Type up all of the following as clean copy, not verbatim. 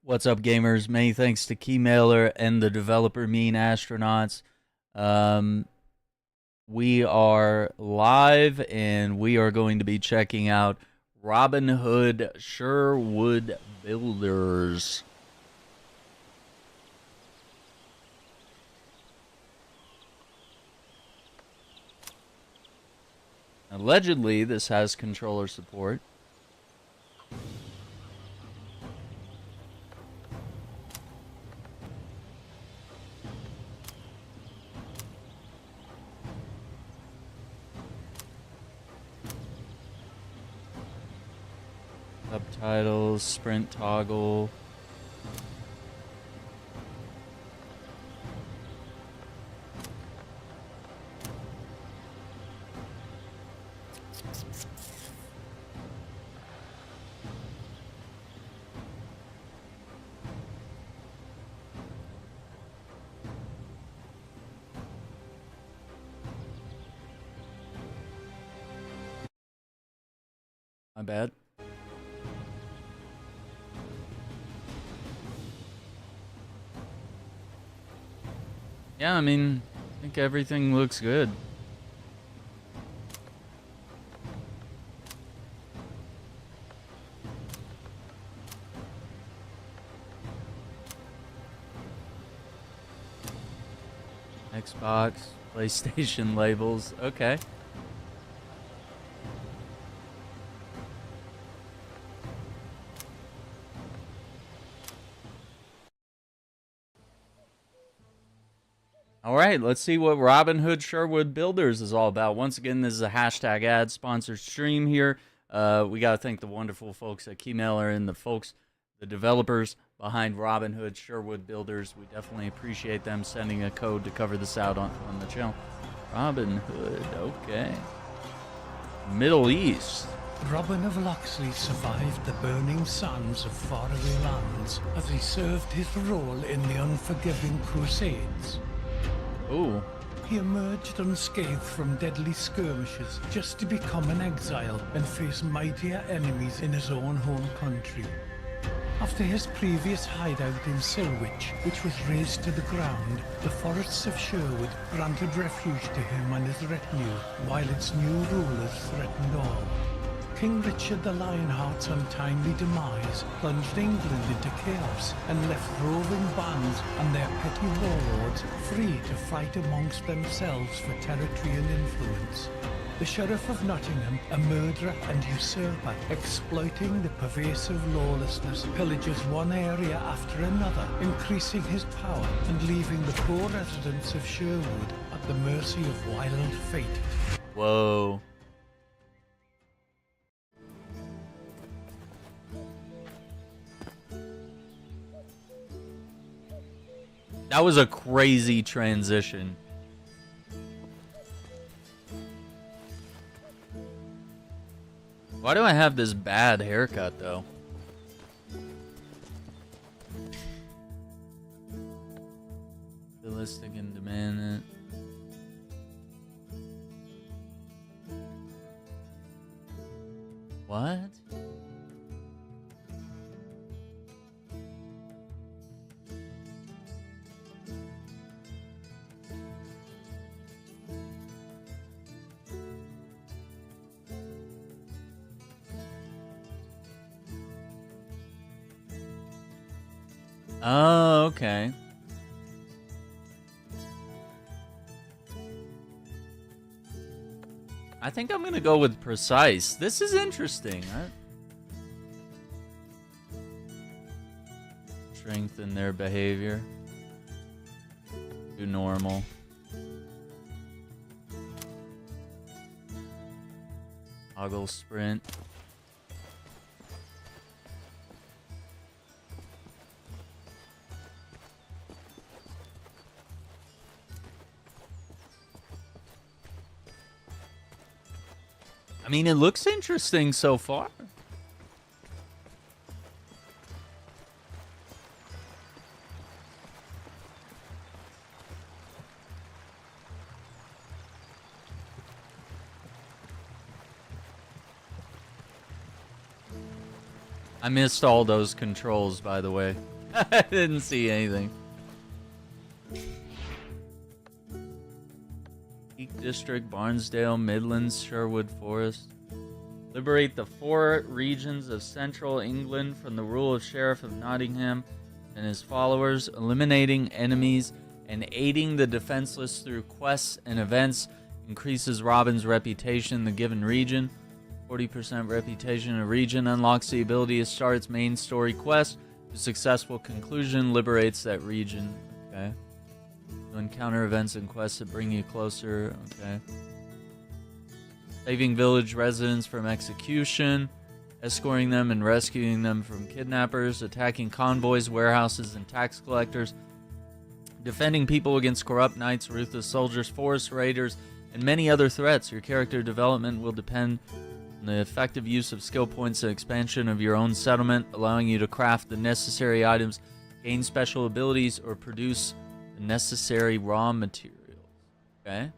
What's up, gamers? Many thanks to Keymailer and the developer Mean Astronauts. Um, we are live, and we are going to be checking out Robin Hood Sherwood Builders. Allegedly, this has controller support. Subtitles, sprint toggle. My bad. Yeah, I mean, I think everything looks good. Xbox, PlayStation labels. Okay. All right, let's see what Robin Hood Sherwood Builders is all about. Once again, this is a hashtag ad sponsored stream here. We got to thank the wonderful folks at Keymailer and the developers behind Robin Hood Sherwood Builders. We definitely appreciate them sending a code to cover this out on the channel. Robin Hood, okay. Middle East. Robin of Locksley survived the burning sands of faraway lands as he served his role in the unforgiving Crusades. Ooh. He emerged unscathed from deadly skirmishes just to become an exile and face mightier enemies in his own home country. After his previous hideout in Silwich, which was razed to the ground, the forests of Sherwood granted refuge to him and his retinue, while its new rulers threatened all. King Richard the Lionheart's untimely demise plunged England into chaos and left roving bands and their petty warlords free to fight amongst themselves for territory and influence. The Sheriff of Nottingham, a murderer and usurper, exploiting the pervasive lawlessness, pillages one area after another, increasing his power and leaving the poor residents of Sherwood at the mercy of wild fate. Whoa. That was a crazy transition. Why do I have this bad haircut, though? Realistic and demanding. What? Oh, okay. I think I'm gonna go with precise. This is interesting. Strengthen their behavior. Do normal. Toggle sprint. I mean, it looks interesting so far. I missed all those controls, by the way. I didn't see anything. Peak District, Barnesdale, Midlands, Sherwood Forest. Liberate the 4 regions of central England from the rule of Sheriff of Nottingham and his followers, eliminating enemies and aiding the defenseless through quests and events. Increases Robin's reputation in the given region. 40% reputation in a region unlocks the ability to start its main story quest. The successful conclusion liberates that region. Okay. You encounter events and quests that bring you closer. Okay. Saving village residents from execution. Escorting them and rescuing them from kidnappers. Attacking convoys, warehouses, and tax collectors. Defending people against corrupt knights, ruthless soldiers, forest raiders, and many other threats. Your character development will depend on the effective use of skill points and expansion of your own settlement, allowing you to craft the necessary items, gain special abilities, or produce the necessary raw materials. Okay?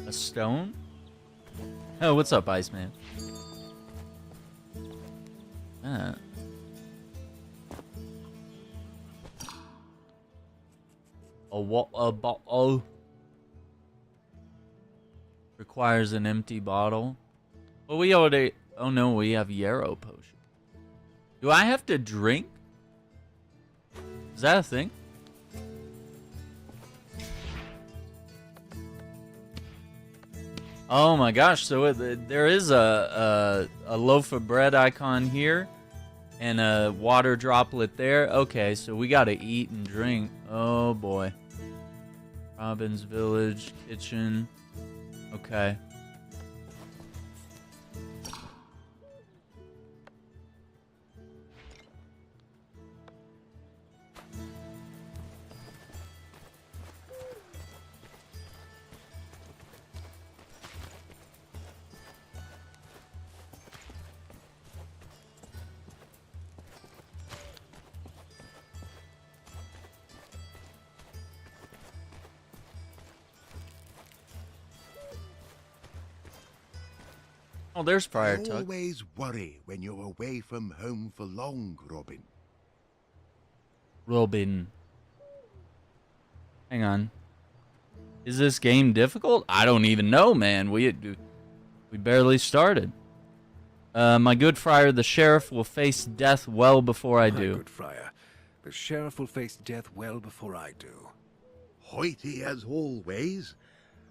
A stone? Oh, what's up, Iceman? A bottle requires an empty bottle. Well, we already. Oh no, we have yarrow potion. Do I have to drink? Is that a thing? Oh my gosh! So there is a loaf of bread icon here, and a water droplet there. Okay, so we gotta eat and drink. Oh boy. Robin's village kitchen. Okay. Oh, there's Friar Tuck. I always worry when you're away from home for long, Robin. Robin. Hang on. Is this game difficult? I don't even know, man. We barely started. My good friar, the sheriff, will face death well before I do. My good friar, the sheriff will face death well before I do. Hoity as always.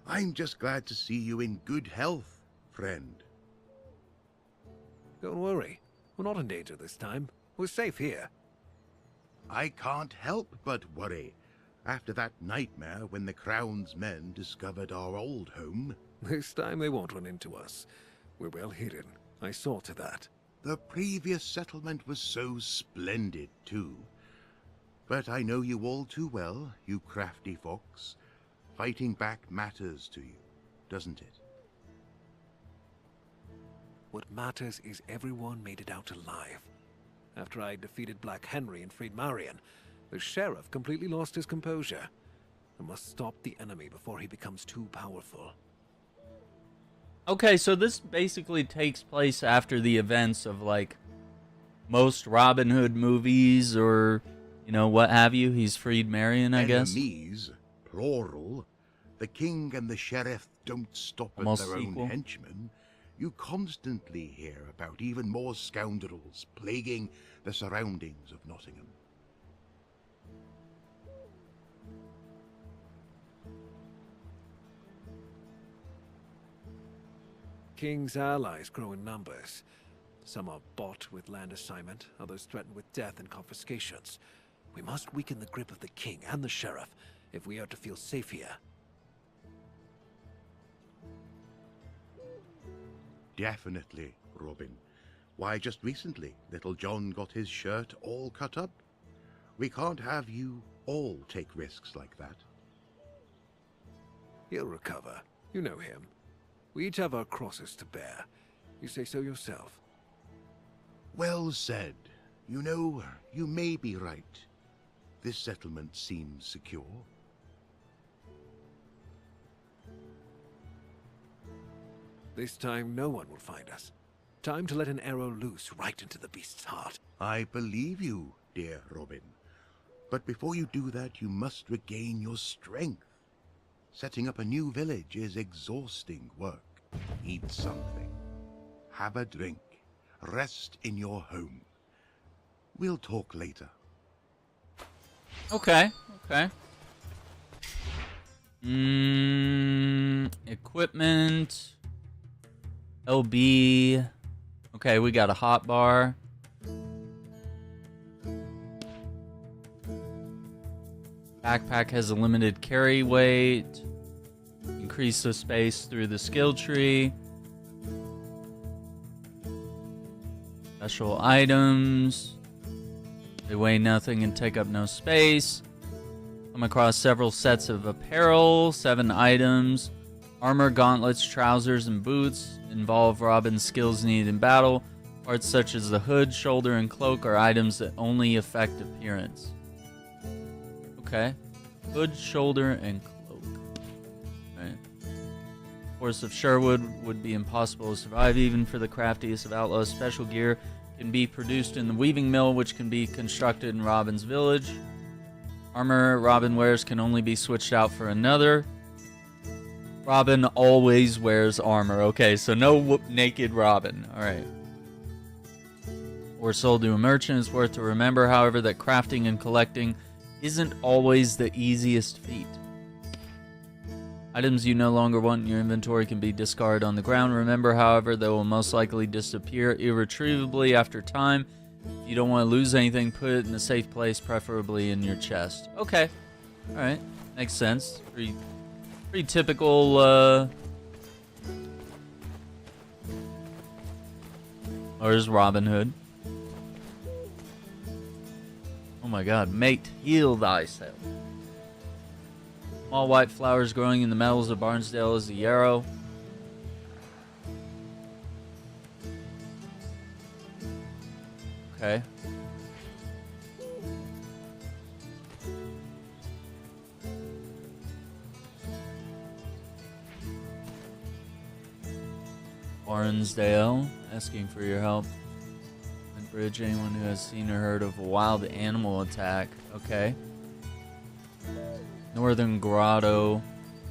I'm just glad to see you in good health, friend. Don't worry. We're not in danger this time. We're safe here. I can't help but worry. After that nightmare when the Crown's men discovered our old home. This time they won't run into us. We're well hidden. I saw to that. The previous settlement was so splendid, too. But I know you all too well, you crafty fox. Fighting back matters to you, doesn't it? What matters is everyone made it out alive. After I defeated Black Henry and freed Marian, the sheriff completely lost his composure. I must stop the enemy before he becomes too powerful. Okay, so this basically takes place after the events of, like, most Robin Hood movies or, you know, what have you. He's freed Marian, I guess. Enemies, plural. The king and the sheriff don't stop at Almost their equal. own henchmen. You constantly hear about even more scoundrels plaguing the surroundings of Nottingham. King's allies grow in numbers. Some are bought with land assignment, others threatened with death and confiscations. We must weaken the grip of the king and the sheriff if we are to feel safe here. Definitely, Robin. Why, just recently, little John got his shirt all cut up. We can't have you all take risks like that. He'll recover. You know him. We each have our crosses to bear. You say so yourself. Well said. You know, you may be right. This settlement seems secure. This time no one will find us. Time to let an arrow loose right into the beast's heart. I believe you, dear Robin. But before you do that, you must regain your strength. Setting up a new village is exhausting work. Eat something. Have a drink. Rest in your home. We'll talk later. Okay, okay. Equipment. LB. Okay, we got a hot bar. Backpack has a limited carry weight. Increase the space through the skill tree. Special items. They weigh nothing and take up no space. Come across several sets of apparel, 7 items. Armor, gauntlets, trousers, and boots involve Robin's skills needed in battle. Parts such as the hood, shoulder, and cloak are items that only affect appearance. Okay. Hood, shoulder, and cloak. Alright. Force of Sherwood would be impossible to survive even for the craftiest of outlaws. Special gear can be produced in the weaving mill, which can be constructed in Robin's village. Armor Robin wears can only be switched out for another. Robin always wears armor. Okay, so no naked Robin. Alright. Or sold to a merchant. It's worth to remember, however, that crafting and collecting isn't always the easiest feat. Items you no longer want in your inventory can be discarded on the ground. Remember, however, they will most likely disappear irretrievably after time. If you don't want to lose anything, put it in a safe place, preferably in your chest. Okay. Alright. Makes sense. Pretty typical, There's Robin Hood. Oh my god. Mate, heal thyself. Small white flowers growing in the meadows of Barnsdale is the yarrow. Okay. Barnsdale, asking for your help. And bridge anyone who has seen or heard of a wild animal attack. Okay. Northern Grotto.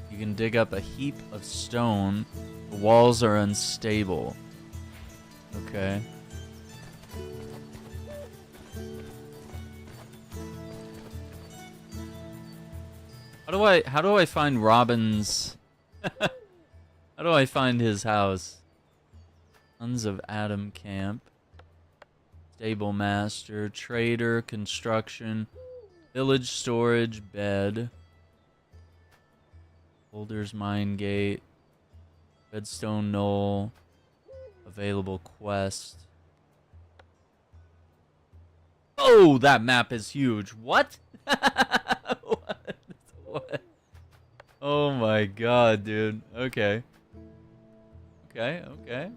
You can dig up a heap of stone. The walls are unstable. Okay. How do I find Robin's how do I find his house? Sons of Adam Camp. Stable master, trader, construction, village storage, bed. Boulder's Mine Gate, Redstone Knoll, available quest. Oh, that map is huge. What? What? Oh my god, dude. Okay. Okay, okay.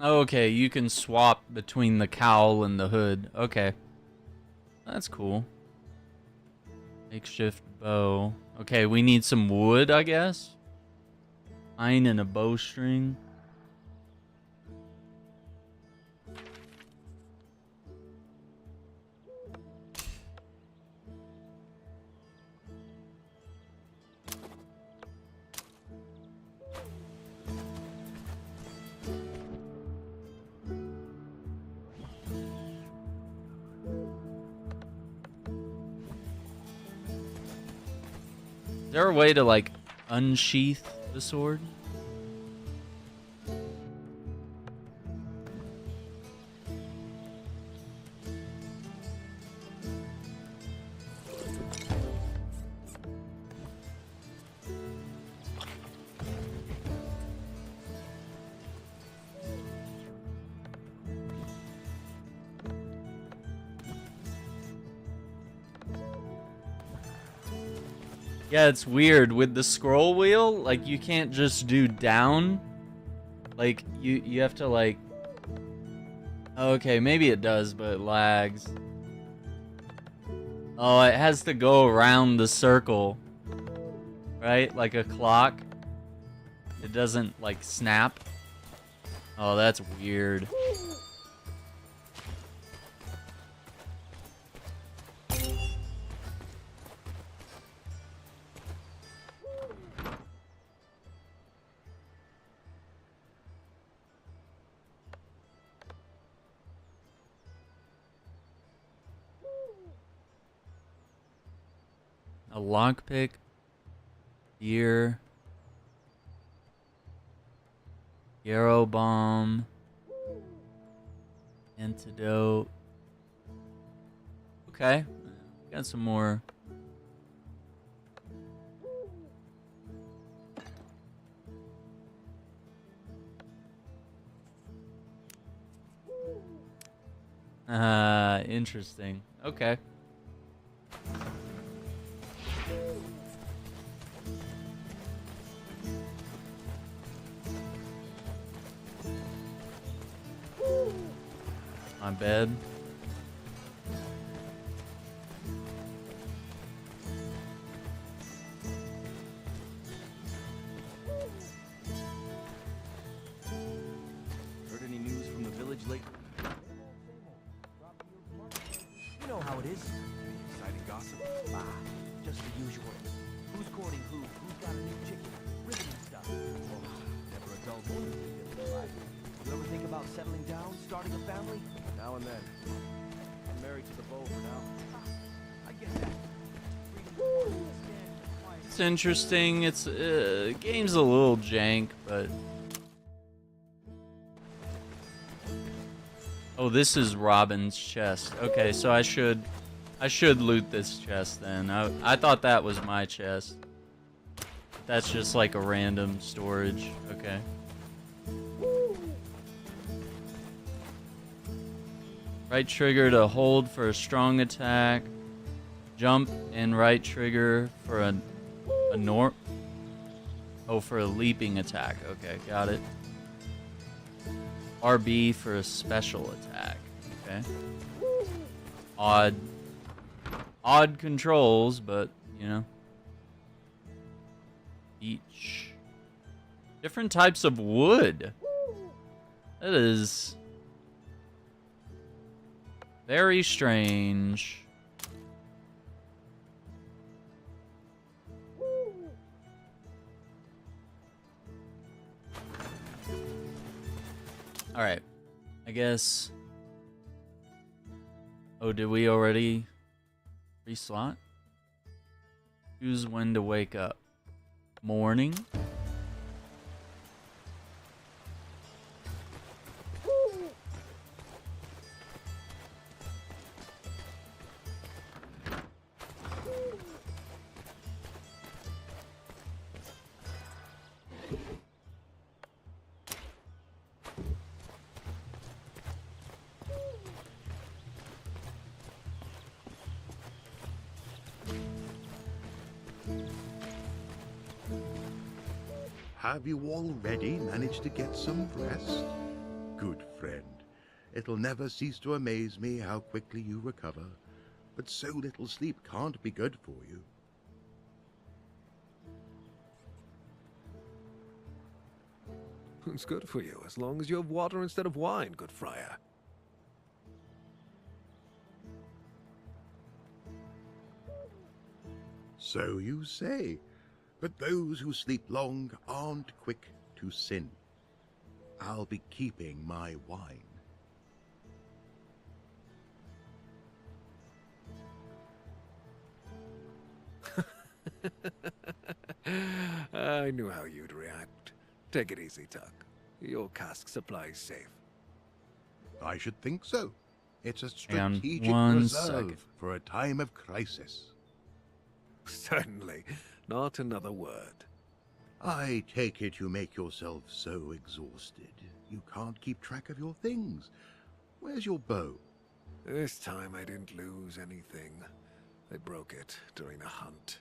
Okay, you can swap between the cowl and the hood. Okay. That's cool. Makeshift bow. Okay, we need some wood, I guess. Pine and a bowstring. Is there a way to, like, unsheath the sword? Yeah, it's weird. With the scroll wheel, like, you can't just do down. Like, you have to, like... Okay, maybe it does, but it lags. Oh, it has to go around the circle. Right? Like a clock. It doesn't, like, snap. Oh, that's weird. A lockpick, ear, arrow bomb, antidote. Okay, got some more. Interesting. Okay. My bed. Heard any news from the village lately? You know how it is. Exciting gossip? Ah, just the usual. Who's courting who? Who's got a new chicken? Ribbon and stuff. Oh, never a dull moment in this life. You ever think about settling down, starting a family? Now and then. I'm married to the bow for now. I get that. It's interesting. It's game's a little jank, but oh, this is Robin's chest. Okay, so I should loot this chest then. I thought that was my chest. That's just like a random storage. Okay. Right trigger to hold for a strong attack. Jump and right trigger for a for a leaping attack. Okay, got it. RB for a special attack. Okay. Odd controls, but you know. Each different types of wood. That is very strange. All right, I guess. Oh, did we already reslot? Choose when to wake up. Morning. Have you already managed to get some rest? Good friend. It'll never cease to amaze me how quickly you recover, but so little sleep can't be good for you. It's good for you, as long as you have water instead of wine, good friar. So you say, but those who sleep long aren't quick to sin. I'll be keeping my wine. I knew how you'd react. Take it easy, Tuck. Your cask supply's safe. I should think so. It's a Hang on strategic one reserve second. for a time of crisis. Certainly. Not another word. I take it you make yourself so exhausted you can't keep track of your things. Where's your bow? This time I didn't lose anything. I broke it during a hunt.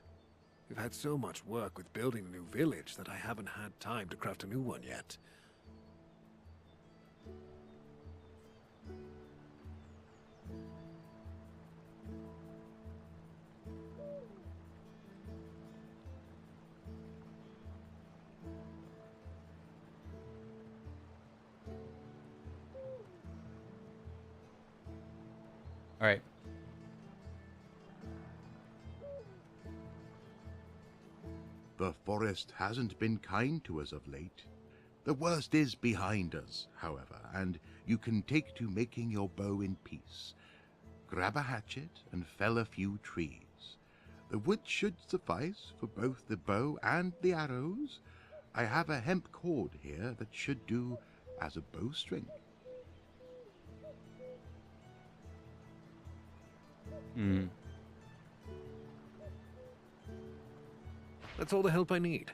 We've had so much work with building a new village that I haven't had time to craft a new one yet. All right. The forest hasn't been kind to us of late. The worst is behind us, however, and you can take to making your bow in peace. Grab a hatchet and fell a few trees. The wood should suffice for both the bow and the arrows. I have a hemp cord here that should do as a bowstring. That's all the help I need.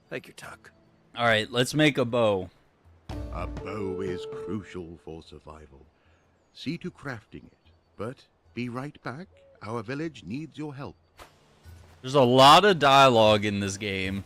Thank you, Tuck. All right, let's make a bow. A bow is crucial for survival. See to crafting it, but be right back. Our village needs your help. There's a lot of dialogue in this game.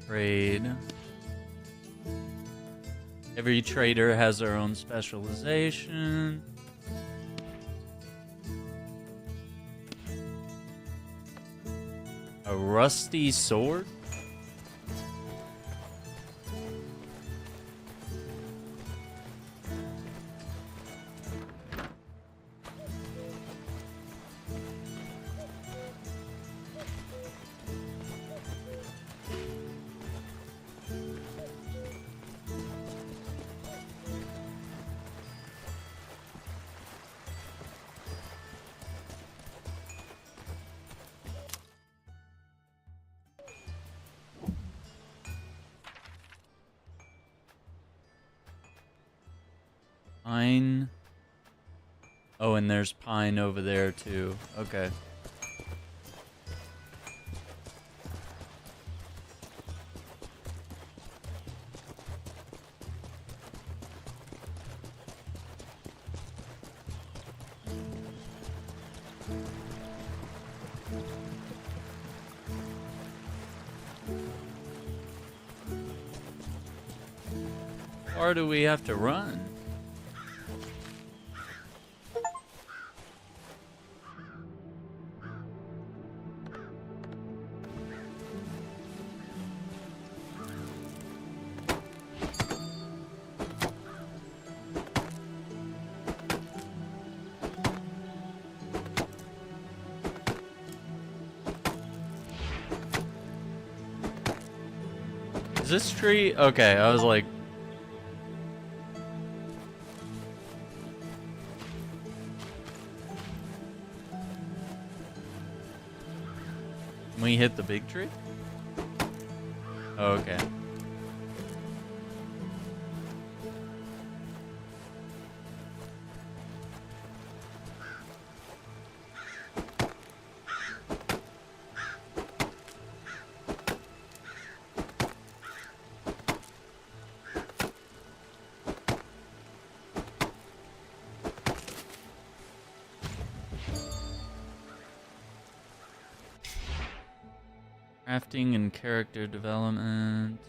Trade. Every trader has their own specialization. A rusty sword? Pine. Oh, and there's pine over there too. Okay. far do we have to run? Is this tree? Okay, I was like... Can we hit the big tree? Oh, okay. Crafting and character development.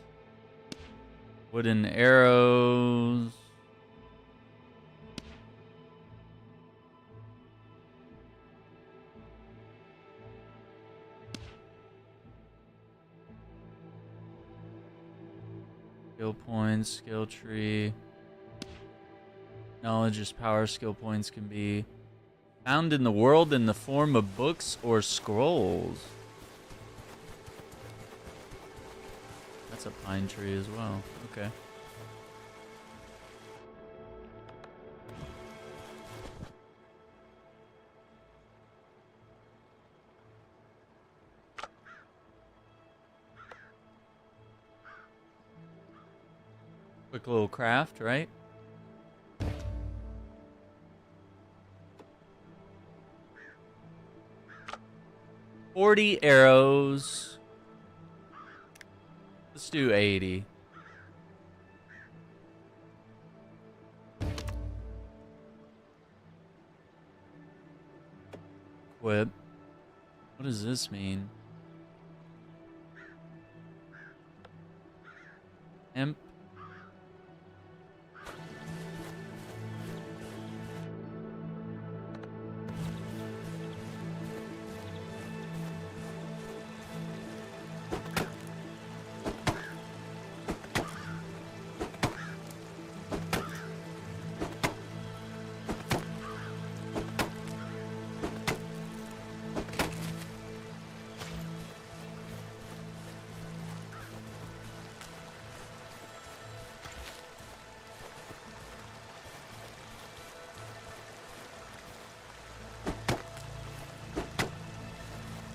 Wooden arrows. Skill points, skill tree. Knowledge is power. Skill points can be found in the world in the form of books or scrolls. That's a pine tree as well. Okay. Quick little craft, right? $40 arrows. Let's do 80. Equip. What does this mean? Imp.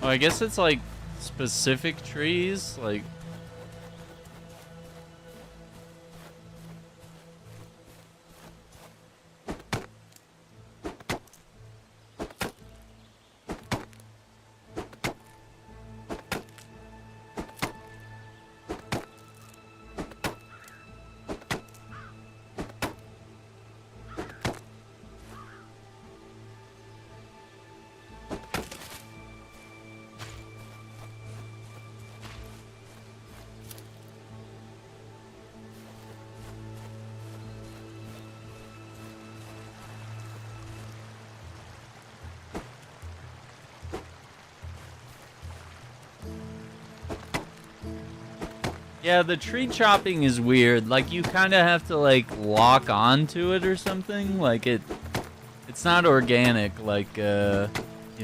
Oh, I guess it's like specific trees, like... Yeah, the tree chopping is weird. Like, you kind of have to, like, lock onto it or something. Like, it's not organic like, you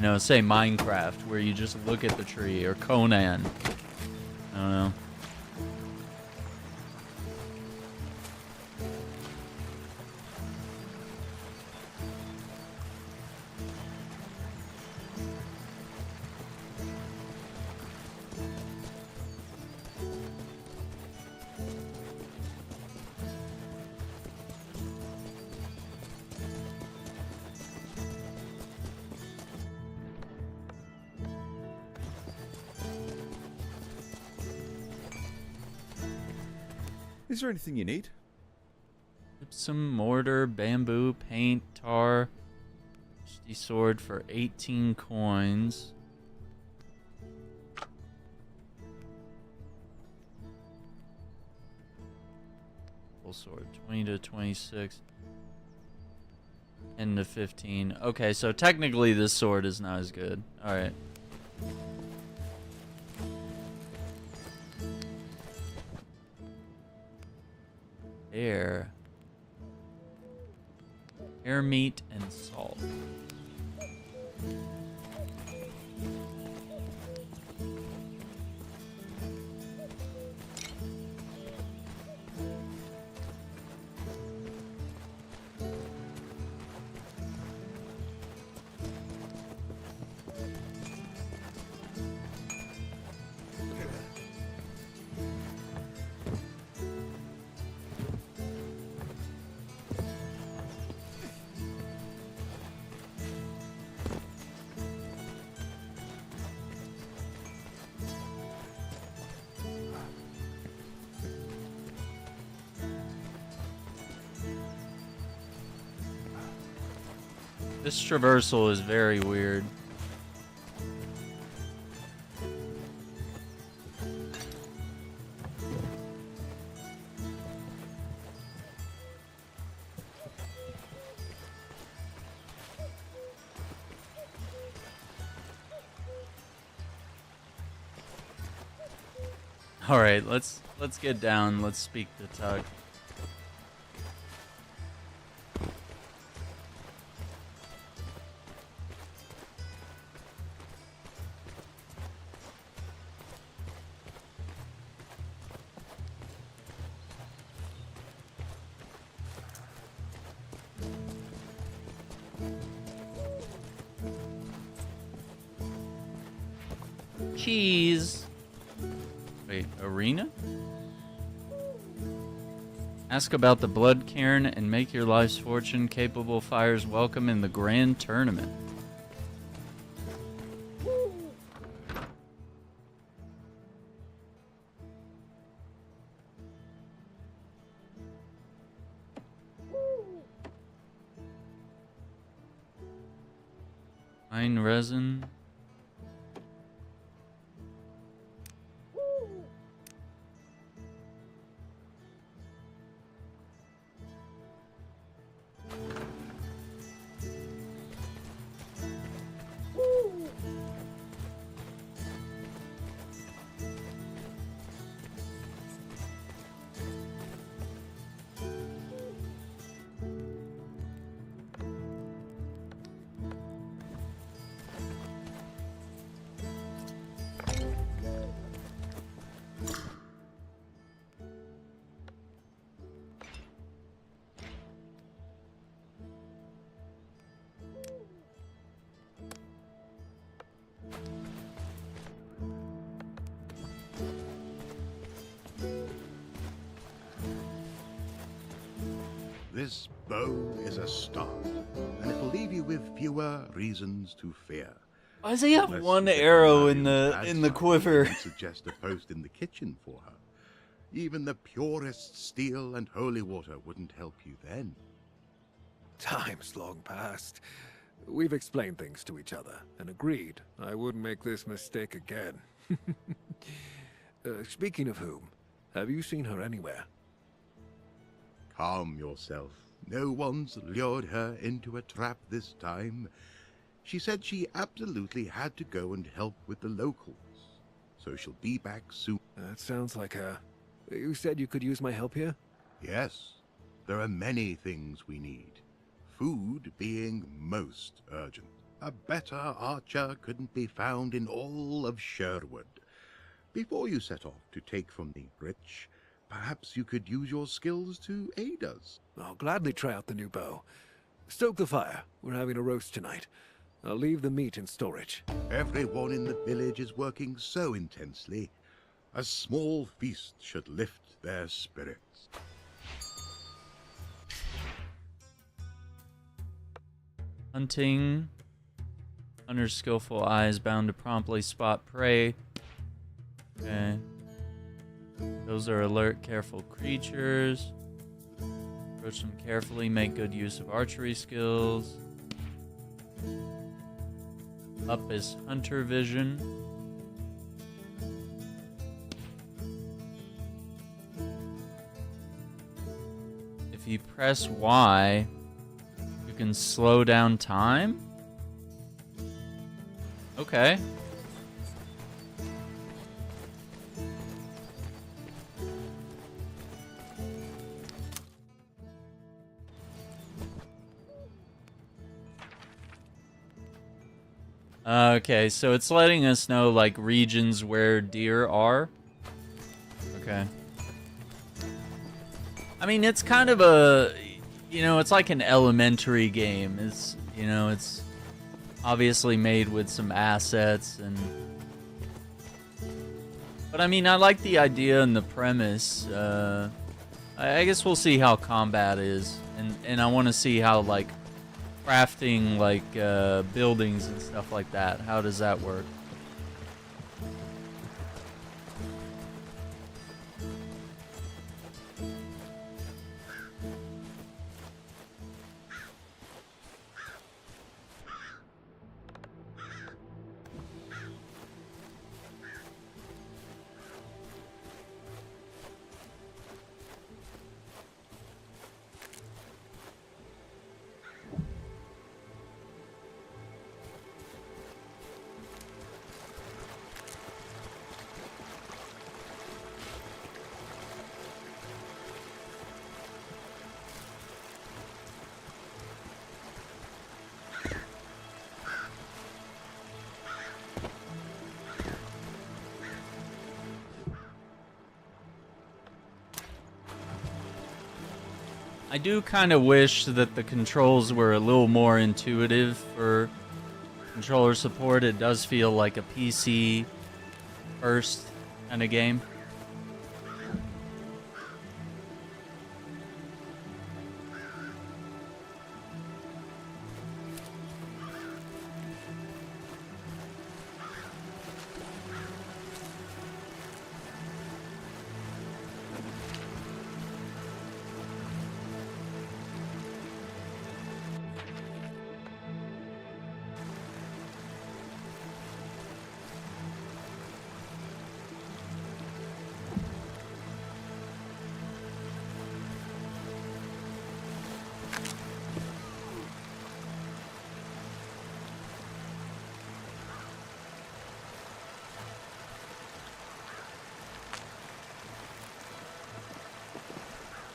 know, say Minecraft, where you just look at the tree, or Conan. I don't know. Is there anything you need? Gypsum, mortar, bamboo, paint, tar. Rusty sword for 18 coins. full sword. 20 to 26. 10 to 15. Okay, so technically this sword is not as good. Alright. Air meat and salt. This traversal is very weird. All right, let's get down. Let's speak to Tuck. Cheese. Wait, arena? Ask about the blood cairn and make your life's fortune. Capable fires welcome in the grand tournament. Pine resin. This bow is a start, and it'll leave you with fewer reasons to fear. Why does he have Unless one you get arrow Marian's in the bad quiver? side and suggest a post in the kitchen for her. Even the purest steel and holy water wouldn't help you then. Time's long past. We've explained things to each other and agreed I wouldn't make this mistake again. Speaking of whom, have you seen her anywhere? Calm yourself. No one's lured her into a trap this time. She said she absolutely had to go and help with the locals. So she'll be back soon. That sounds like her. You said you could use my help here? Yes, there are many things we need. Food being most urgent. A better archer couldn't be found in all of Sherwood. Before you set off to take from the rich, perhaps you could use your skills to aid us. I'll gladly try out the new bow. Stoke the fire. We're having a roast tonight. I'll leave the meat in storage. Everyone in the village is working so intensely. A small feast should lift their spirits. Hunting. Hunter's skillful eye is bound to promptly spot prey. Okay. Those are alert, careful creatures. Approach them carefully, make good use of archery skills. Up is hunter vision. if you press Y, you can slow down time? Okay. Okay, so it's letting us know, like, regions where deer are. Okay. I mean, it's kind of a, you know, it's like an elementary game. It's, you know, it's obviously made with some assets and... But I mean, I like the idea and the premise. I guess we'll see how combat is. And I want to see how, like, crafting, like, buildings and stuff like that. How does that work? I do kind of wish that the controls were a little more intuitive for controller support. It does feel like a PC first kind of game.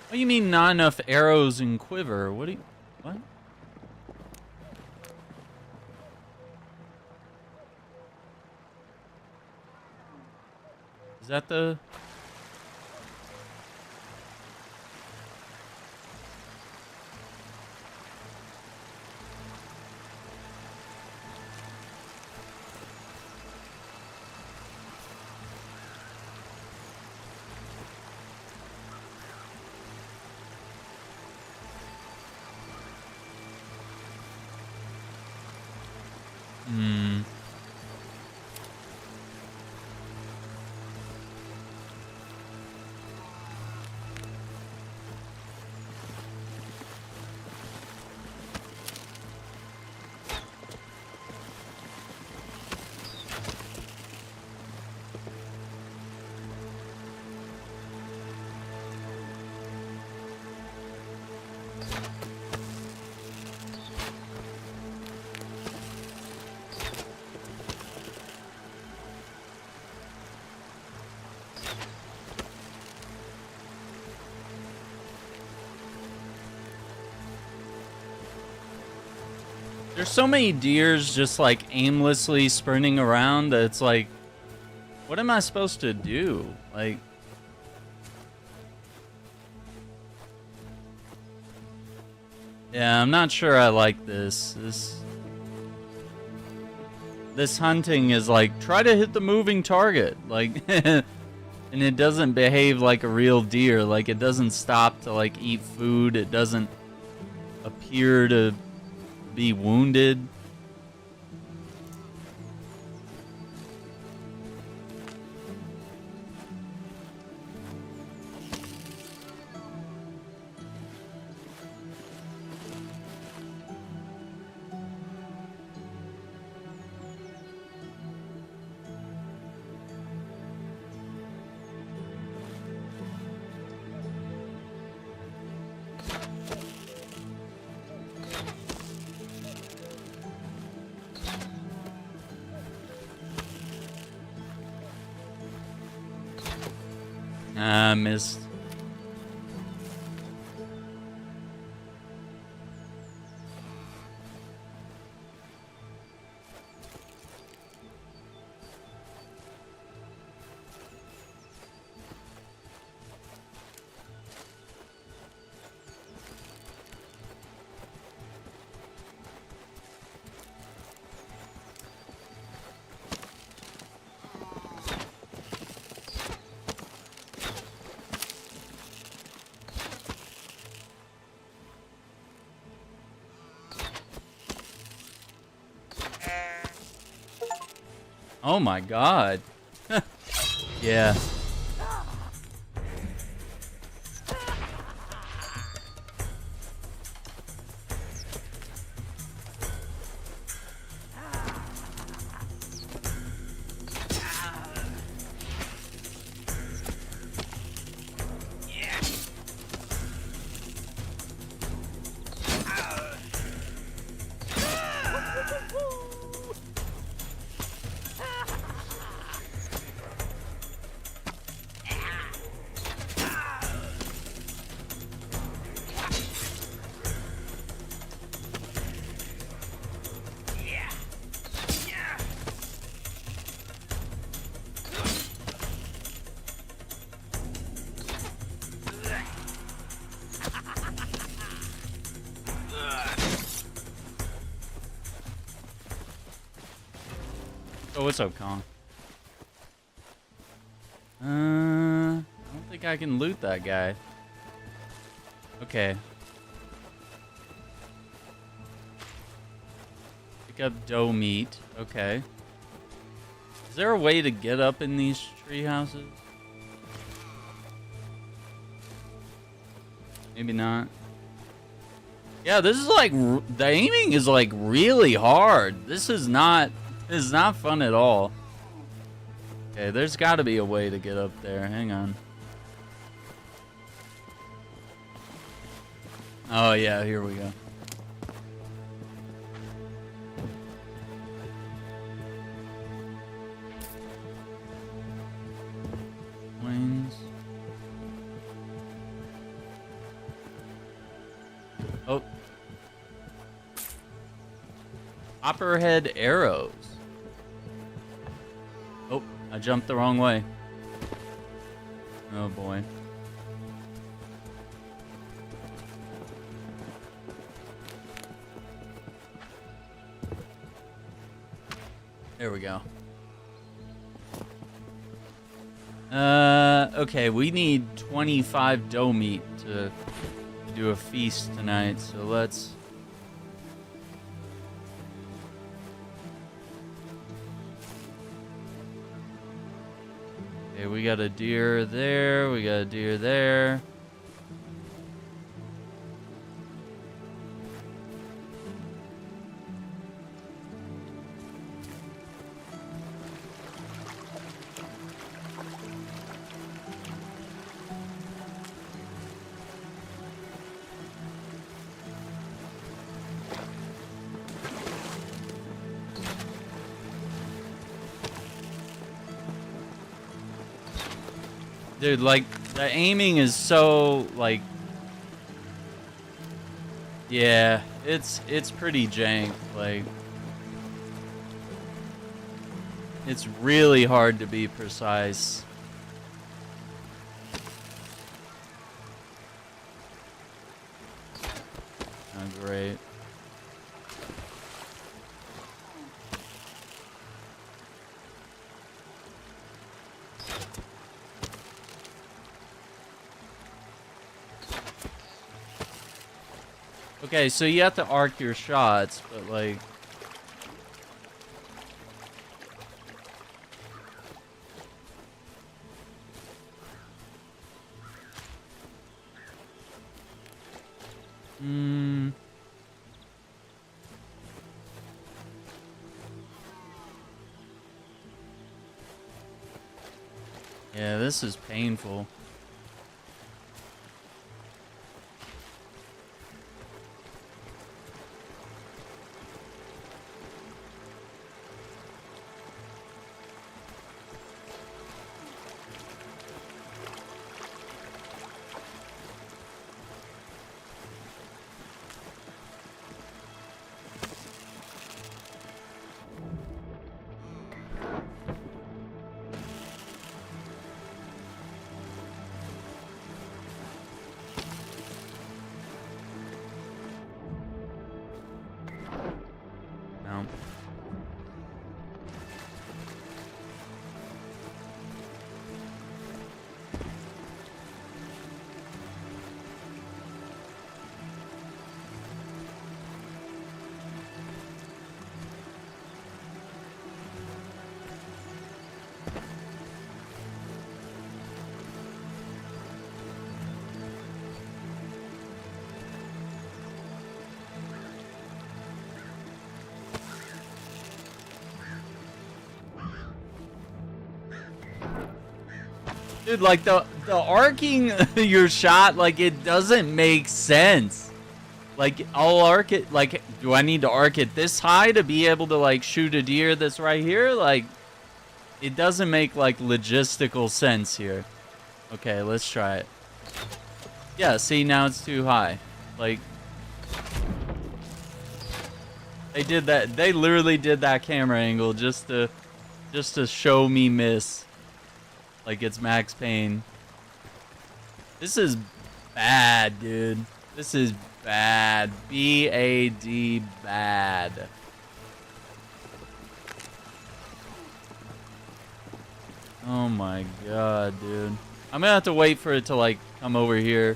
What do you mean not enough arrows in quiver? What do you... What? Is that the... Hmm. There's so many deers just like aimlessly sprinting around that it's like, what am I supposed to do? Like, yeah, I'm not sure I like this. This hunting is like, try to hit the moving target. Like, and it doesn't behave like a real deer. Like, it doesn't stop to like eat food. It doesn't appear to be wounded. Ah, missed. Oh my god. Yeah. Oh, what's up, Kong? I don't think I can loot that guy. Okay. Pick up dough meat. Okay. Is there a way to get up in these tree houses? Maybe not. Yeah, this is like the aiming is like really hard. This is not fun at all. Okay, there's got to be a way to get up there. Hang on. Oh yeah, here we go. Wings. Oh. Copperhead arrows. Oh, I jumped the wrong way. Oh boy. There we go. Okay, we need 25 dough meat to do a feast tonight, so let's... Okay, we got a deer there, we got a deer there. Dude, like, the aiming is so, like... Yeah, it's pretty jank, like... It's really hard to be precise. Oh, great. Okay, so you have to arc your shots, but like... Yeah, this is painful. Dude, like the arcing your shot, like it doesn't make sense. Like I'll arc it, like do I need to arc it this high to be able to like shoot a deer that's right here? Like it doesn't make like logistical sense here. Okay, let's try it. Yeah, see, now it's too high. Like they did that, they literally did that camera angle just to show me miss. Like it's Max Payne. This is bad, dude. This is bad. B-A-D, bad. Oh my god, dude. I'm gonna have to wait for it to like come over here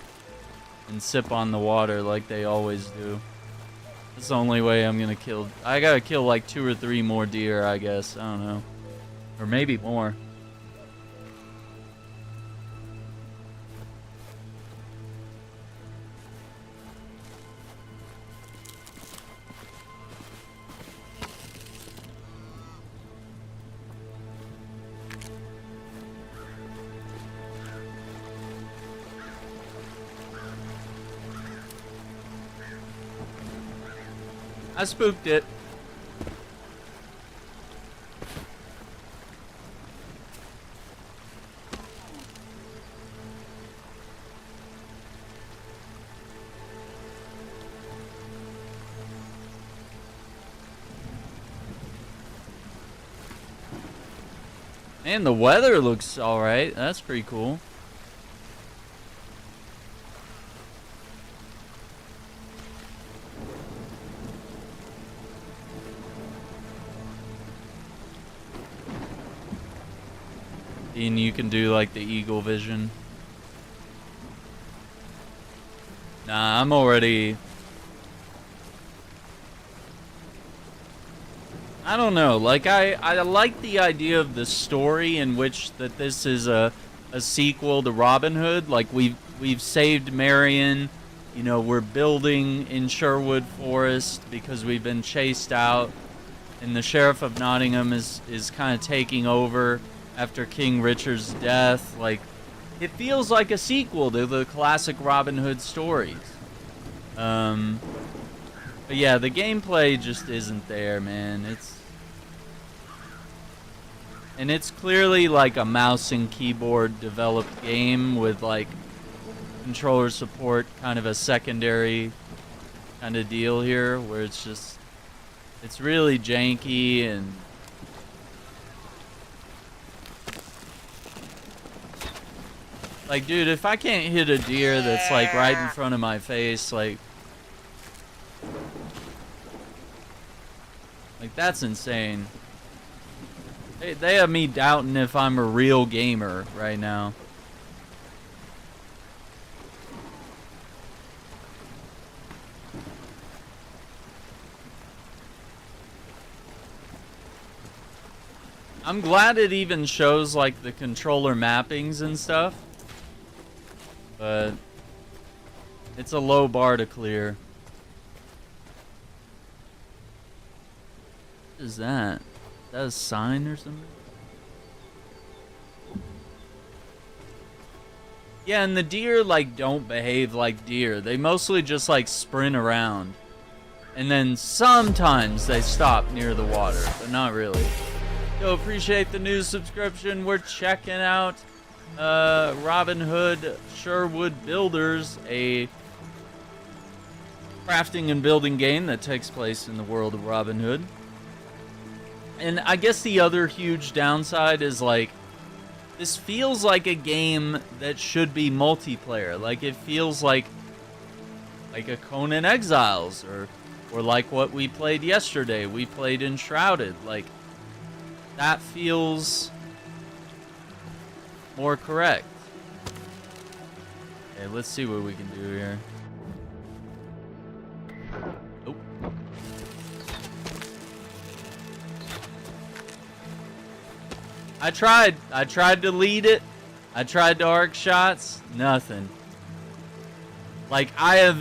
and sip on the water like they always do. That's the only way I'm gonna kill. I gotta kill like 2 or 3 more deer, I guess. I don't know. Or maybe more. I spooked it. Man, the weather looks alright. That's pretty cool. And you can do like the eagle vision. Nah, I'm already... I don't know, like I like the idea of the story in which that this is a sequel to Robin Hood. Like we've saved Marian, you know, we're building in Sherwood Forest because we've been chased out, and the Sheriff of Nottingham is kind of taking over after King Richard's death. Like it feels like a sequel to the classic Robin Hood stories. But yeah, the gameplay just isn't there, man. It's clearly like a mouse and keyboard developed game with like controller support, kind of a secondary kind of deal here, where it's really janky and like, dude, if I can't hit a deer that's like right in front of my face, like that's insane. They have me doubting if I'm a real gamer right now. I'm glad it even shows like the controller mappings and stuff, but it's a low bar to clear. What is that? Is that a sign or something? Yeah, and the deer like don't behave like deer. They mostly just like sprint around. And then sometimes they stop near the water, but not really. Yo, appreciate the new subscription. We're checking out Robin Hood Sherwood Builders, a crafting and building game that takes place in the world of Robin Hood. And I guess the other huge downside is like this feels like a game that should be multiplayer. Like it feels like a Conan Exiles or like what we played yesterday. We played Enshrouded. Like that feels more correct. Okay, let's see what we can do here. Oh. I tried to lead it. I tried to arc shots. Nothing. Like, I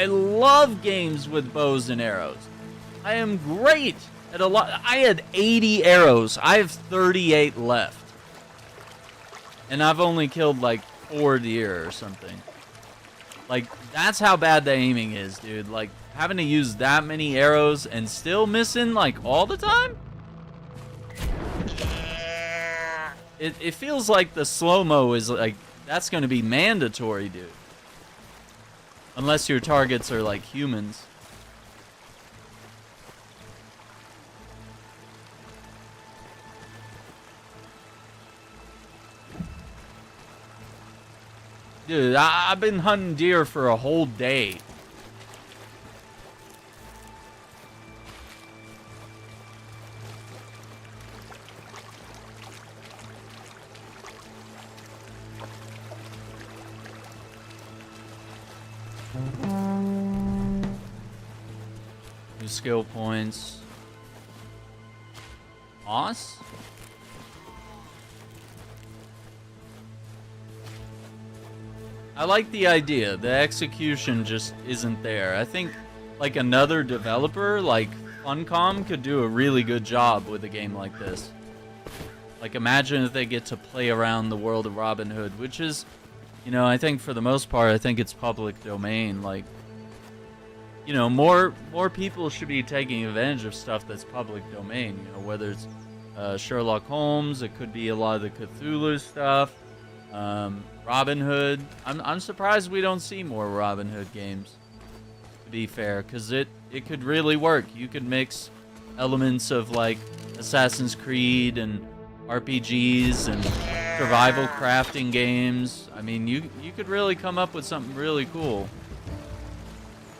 love games with bows and arrows. I am great at a lot. I had 80 arrows. I have 38 left. and I've only killed like 4 deer or something. Like, that's how bad the aiming is, dude. Like, having to use that many arrows and still missing, like, all the time? It feels like the slow-mo is, like, that's going to be mandatory, dude. Unless your targets are, like, humans. Dude, I've been hunting deer for a whole day. New skill points. Moss? I like the idea. The execution just isn't there. I think like another developer like Funcom could do a really good job with a game like this. Like imagine if they get to play around the world of Robin Hood, which is, you know, I think for the most part, I think it's public domain. Like, you know, more people should be taking advantage of stuff that's public domain. You know, whether it's Sherlock Holmes, it could be a lot of the Cthulhu stuff. Robin Hood. I'm surprised we don't see more Robin Hood games, to be fair, because it could really work. You could mix elements of like Assassin's Creed and RPGs and survival crafting games. I mean, you could really come up with something really cool.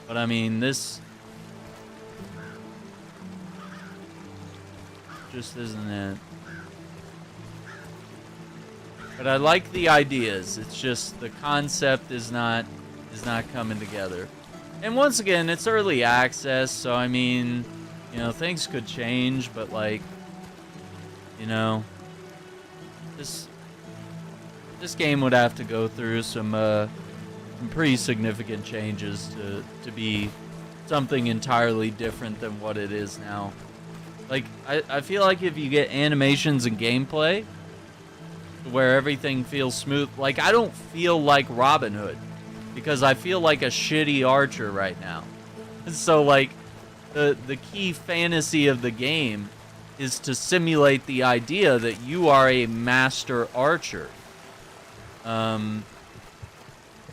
But I mean, this just isn't it. But I like the ideas. It's just the concept is not coming together. And once again, it's early access, so I mean, you know, things could change, but like, you know, this game would have to go through some pretty significant changes to be something entirely different than what it is now. Like, I feel like if you get animations and gameplay where everything feels smooth, like I don't feel like Robin Hood because I feel like a shitty archer right now. So like the key fantasy of the game is to simulate the idea that you are a master archer. In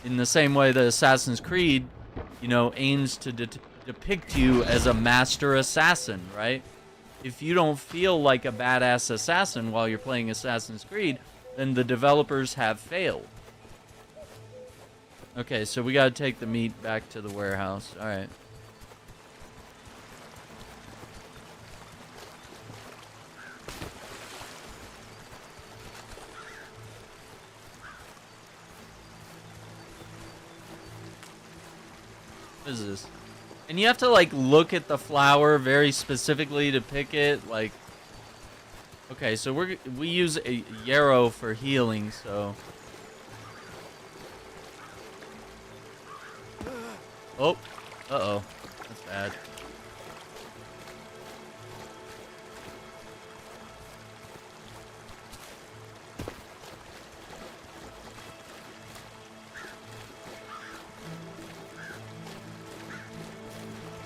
the same way that Assassin's Creed, you know, aims to depict you as a master assassin, right? If you don't feel like a badass assassin while you're playing Assassin's Creed, then the developers have failed. Okay, so we gotta take the meat back to the warehouse. Alright. What is this? And you have to like look at the flower very specifically to pick it, like. Okay, so we use a yarrow for healing, so. Oh, uh-oh, that's bad.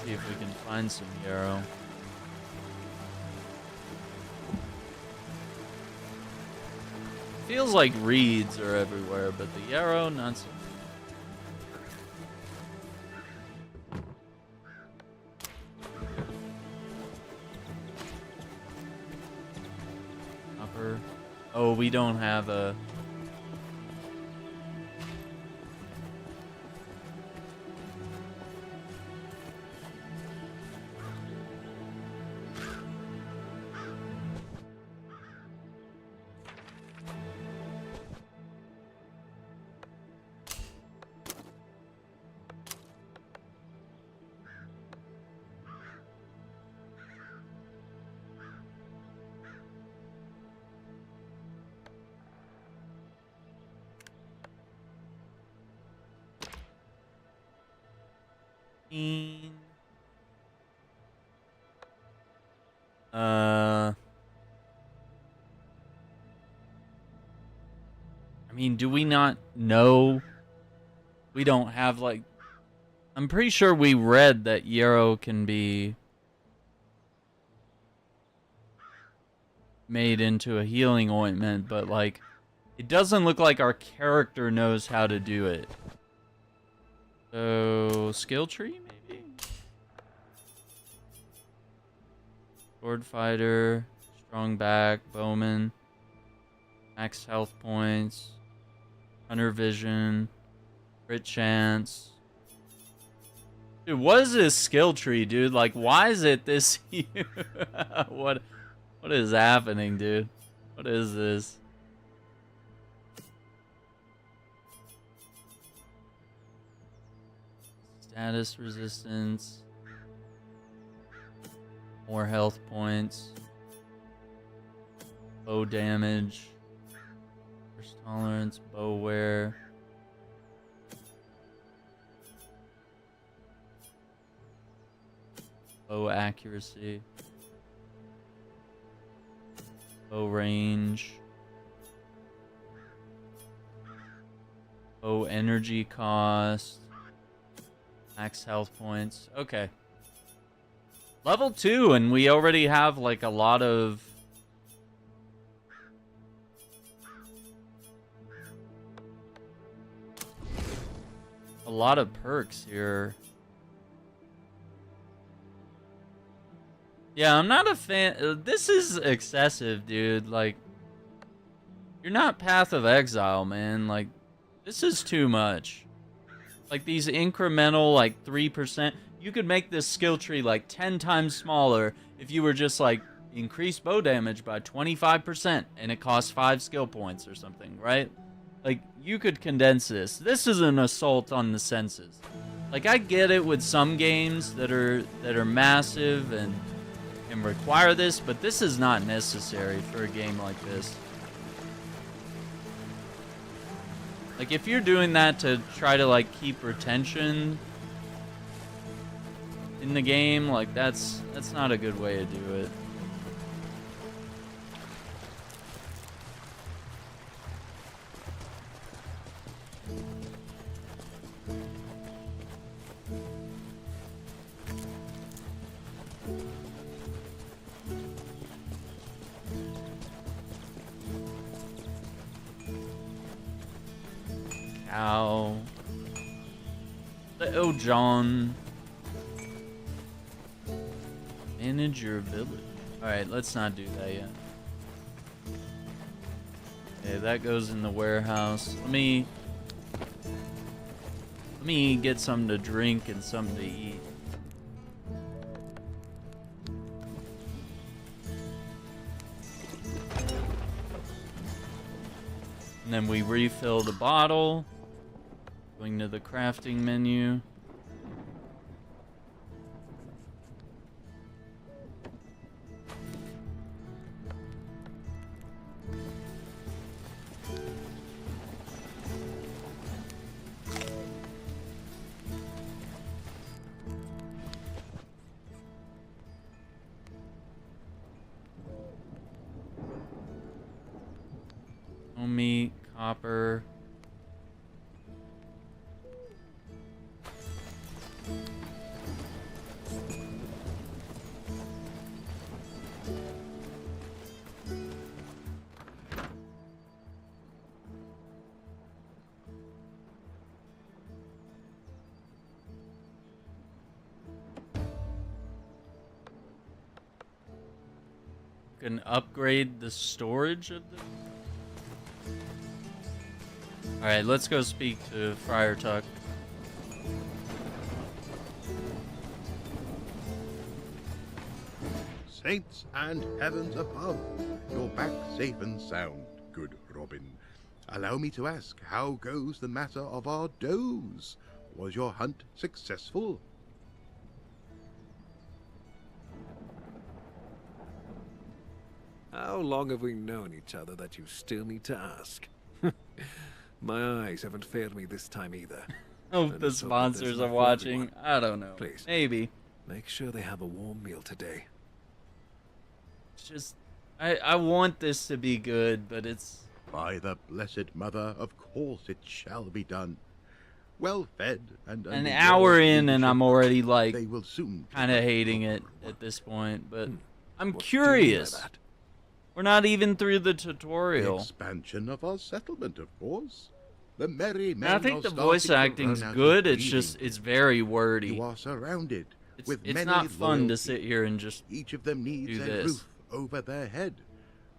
See if we can find some yarrow. Feels like reeds are everywhere, but the yarrow, not so. Copper. Oh, we don't have a. I mean, do we not know? We don't have, like... I'm pretty sure we read that yarrow can be made into a healing ointment, but, like, it doesn't look like our character knows how to do it. So, skill tree, maybe? Sword fighter, strong back, bowman, max health points, hunter vision, crit chance. Dude, what is this skill tree, dude? Like, why is it this here? What is happening, dude? What is this? Status resistance. More health points. Bow damage. Burst tolerance. Bow wear. Bow accuracy. Bow range. Bow energy cost. Max health points. Okay. Level 2, and we already have like a lot of perks here. Yeah, I'm not a fan. This is excessive, dude. Like, you're not Path of Exile, man. Like, this is too much. Like, these incremental, like, 3%. You could make this skill tree, like, 10 times smaller if you were just, like, increase bow damage by 25%, and it costs 5 skill points or something, right? Like, you could condense this. This is an assault on the senses. Like, I get it with some games that are massive and require this, but this is not necessary for a game like this. Like, if you're doing that to try to, like, keep retention in the game, like, that's not a good way to do it. Cow. Oh, John. Manage your village. Alright, let's not do that yet. Okay, that goes in the warehouse. Let me get something to drink and something to eat. And then we refill the bottle. Going to the crafting menu. Meat, copper. Can upgrade the storage of the... Alright, let's go speak to Friar Tuck. Saints and heavens above, you're back safe and sound, good Robin. Allow me to ask, how goes the matter of our does? Was your hunt successful? How long have we known each other that you still need to ask? My eyes haven't failed me this time either. Hope the sponsors are watching. I don't know. Please. Maybe. Make sure they have a warm meal today. It's just... I want this to be good, but it's By the Blessed Mother, of course it shall be done. Well fed and An under hour your in and I'm leadership, already like they will soon kind of take up hating it proper at this point, but I'm What do you mean by curious. that? We're not even through the The tutorial. expansion of our settlement, of course. The merry men And I think are the starting voice to acting's run out of good. It's breathing just it's very wordy. You are surrounded with It's many not fun loyal to sit here and just. Each of them needs do a this. roof over their head.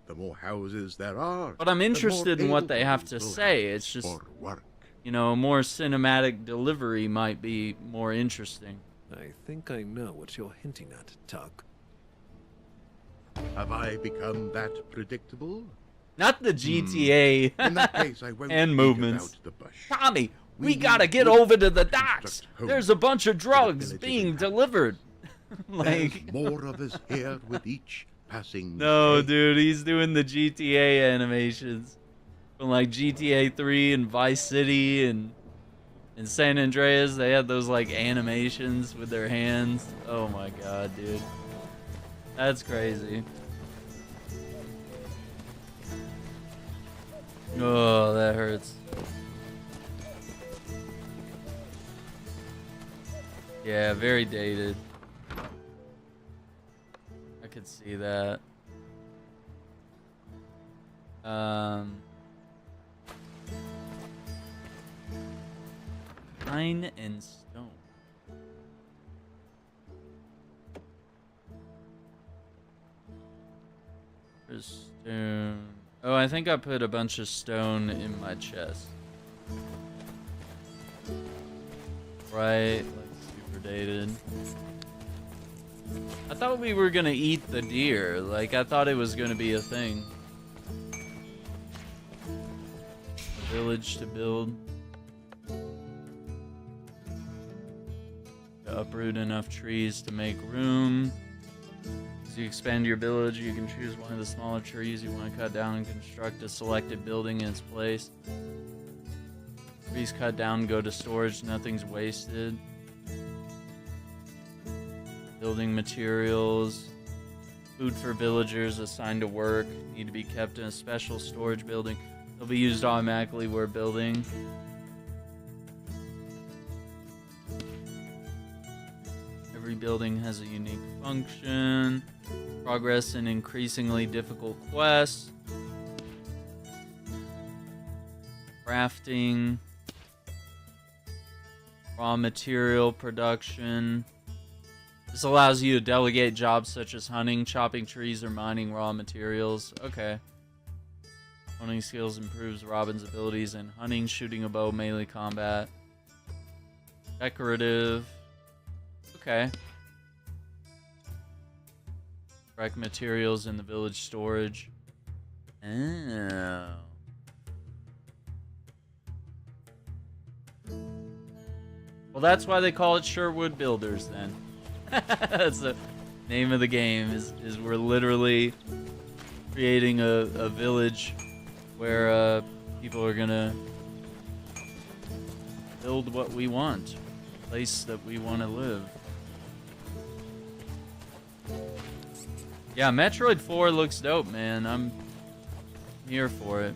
The more houses there are, But I'm the more interested in what they have to able-bodied will say. have It's just, for work. you know, a more cinematic delivery might be more interesting. I think I know what you're hinting at, Tuck. Have I become that predictable? Not the GTA In that case, I won't and beat movements. about the bush. Tommy, we We gotta need get wood over to the to docks. construct homes There's a bunch of drugs villages being inhabit. delivered. Like, There's more of us here with each passing no, day. dude, he's doing the GTA animations from like GTA 3 and Vice City and San Andreas. They had those like animations with their hands. Oh my god, dude, that's crazy. Oh, that hurts. Yeah, very dated. I could see that. Pine and stone. There's stone. Oh, I think I put a bunch of stone in my chest. Right, like super dated. I thought we were gonna eat the deer. Like, I thought it was gonna be a thing. A village to build. To uproot enough trees to make room. As you expand your village, you can choose one of the smaller trees you want to cut down and construct a selected building in its place. Trees cut down go to storage, nothing's wasted. Building materials. Food for villagers assigned to work need to be kept in a special storage building. They'll be used automatically where building. Every building has a unique function. Progress in increasingly difficult quests. Crafting. Raw material production. This allows you to delegate jobs such as hunting, chopping trees, or mining raw materials. Okay. Hunting skills improves Robin's abilities in hunting, shooting a bow, melee combat. Decorative. Okay. Correct materials in the village storage. Oh. Well, that's why they call it Sherwood Builders then. That's the name of the game, is we're literally creating a village where people are gonna build what we want, a place that we want to live. Yeah, Metroid 4 looks dope, man. I'm here for it.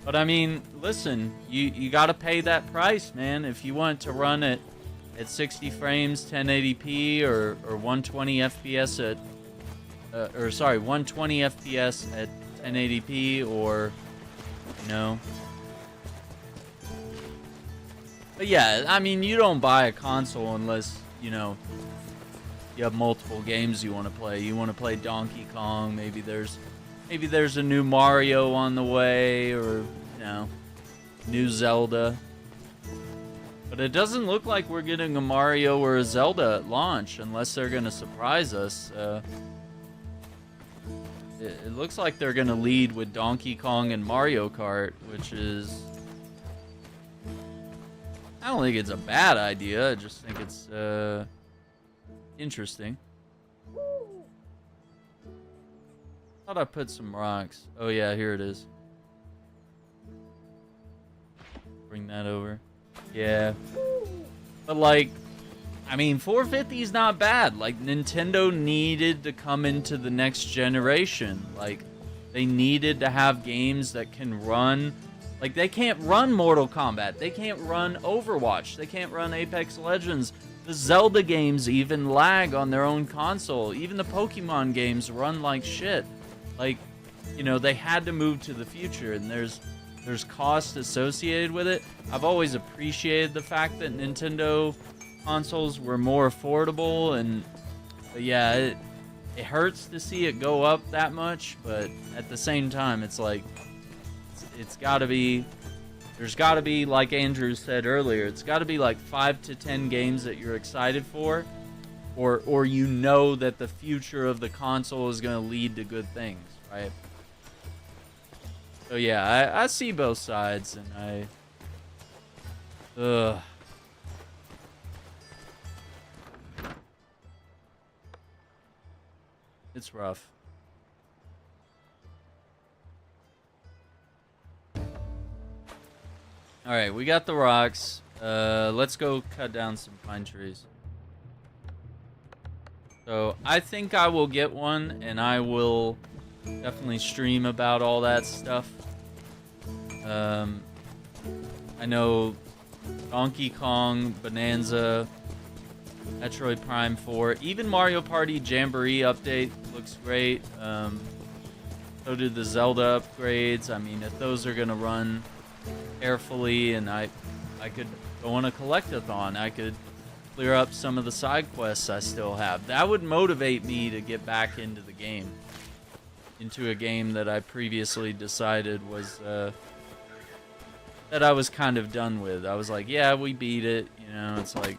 But I mean, listen, you gotta pay that price, man. If you want to run it at 60 frames, 1080p, or 120 FPS at, 120 FPS at 1080p, or, you know. But yeah, I mean, you don't buy a console unless, you know, you have multiple games you want to play. You want to play Donkey Kong, maybe there's a new Mario on the way, or, you know, new Zelda. But it doesn't look like we're getting a Mario or a Zelda at launch, unless they're going to surprise us. It looks like they're going to lead with Donkey Kong and Mario Kart, which is... I don't think it's a bad idea, I just think it's interesting. Thought I put some rocks. Oh yeah, here it is. Bring that over. Yeah. But like, I mean, 450 is not bad. Like, Nintendo needed to come into the next generation. Like, They needed to have games that can run. Like, they can't run Mortal Kombat. They can't run Overwatch. They can't run Apex Legends. The Zelda games even lag on their own console. Even the Pokemon games run like shit. Like, you know, they had to move to the future, and there's cost associated with it. I've always appreciated the fact that Nintendo consoles were more affordable, and yeah, it hurts to see it go up that much, but at the same time, it's like, it's gotta be, there's gotta be, like Andrew said earlier, it's gotta be like 5 to 10 games that you're excited for, or you know that the future of the console is gonna lead to good things, right? So yeah, I see both sides, and it's rough. Alright, we got the rocks. Let's go cut down some pine trees. So, I think I will get one, and I will definitely stream about all that stuff. I know Donkey Kong, Bonanza, Metroid Prime 4, even Mario Party Jamboree update looks great. So did the Zelda upgrades. I mean, if those are gonna run carefully, and I could go on a collectathon, I could clear up some of the side quests I still have. That would motivate me to get back into the game, into a game that I previously decided was that I was kind of done with. I was like, yeah, we beat it, you know. It's like,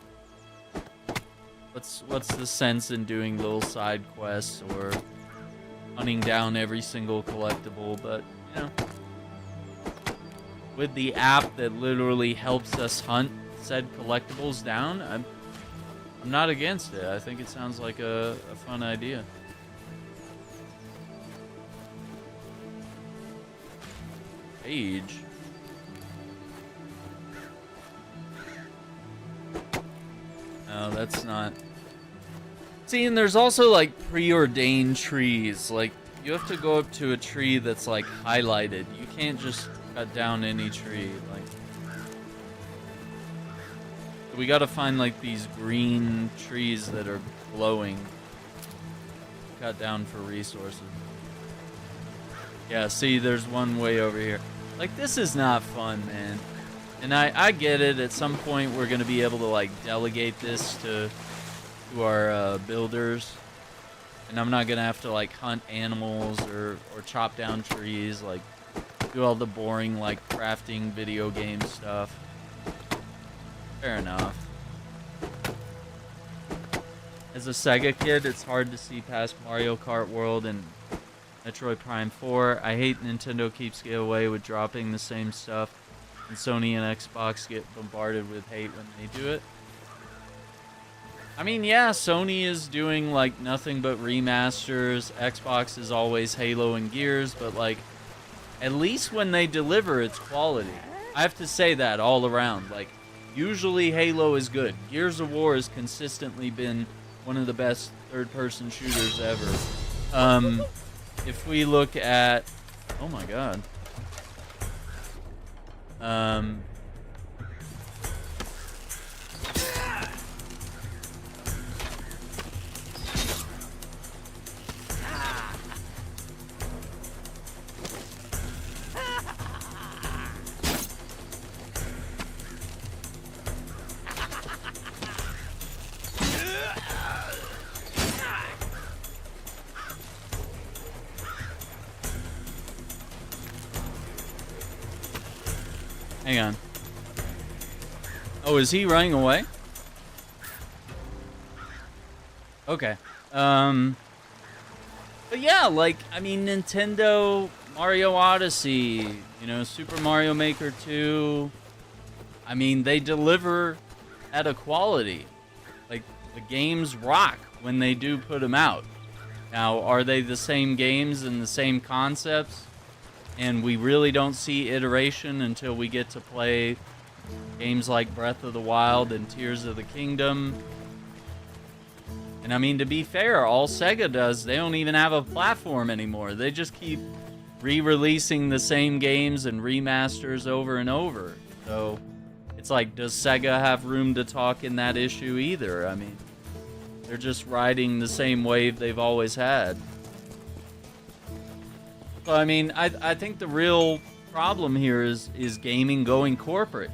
what's the sense in doing little side quests or hunting down every single collectible? But you know, with the app that literally helps us hunt said collectibles down, I'm not against it. I think it sounds like a fun idea. Page. No, that's not. See, and there's also like preordained trees. Like, you have to go up to a tree that's like highlighted. You can't just cut down any tree. Like, we gotta find like these green trees that are glowing. Cut down for resources. Yeah, see, there's one way over here. Like, this is not fun, man. And I get it. At some point, we're gonna be able to like delegate this to our builders, and I'm not gonna have to like hunt animals or chop down trees, like do all the boring like crafting video game stuff. Fair enough. As a Sega kid, it's hard to see past Mario Kart World and Metroid Prime 4. I hate Nintendo keeps getting away with dropping the same stuff, and Sony and Xbox get bombarded with hate when they do it. I mean, yeah, Sony is doing like nothing but remasters. Xbox is always Halo and Gears, but like, at least when they deliver, it's quality. I have to say that all around. Like, usually Halo is good. Gears of War has consistently been one of the best third-person shooters ever. If we look at, oh my god. Hang on. Oh, is he running away? Okay. But yeah, like, I mean, Nintendo, Mario Odyssey, you know, Super Mario Maker 2. I mean, they deliver at a quality. Like, the games rock when they do put them out. Now, are they the same games and the same concepts? And we really don't see iteration until we get to play games like Breath of the Wild and Tears of the Kingdom. And I mean, to be fair, all Sega does, they don't even have a platform anymore. They just keep re-releasing the same games and remasters over and over. So it's like, does Sega have room to talk in that issue either? I mean, they're just riding the same wave they've always had. So I mean, I think the real problem here is gaming going corporate.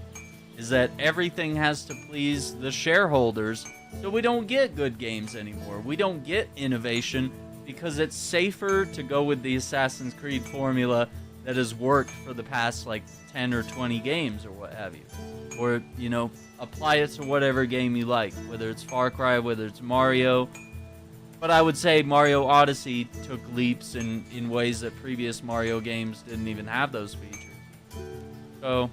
Is that everything has to please the shareholders, so we don't get good games anymore. We don't get innovation because it's safer to go with the Assassin's Creed formula that has worked for the past like 10 or 20 games or what have you. Or, you know, apply it to whatever game you like, whether it's Far Cry, whether it's Mario. But I would say Mario Odyssey took leaps in ways that previous Mario games didn't even have those features. So,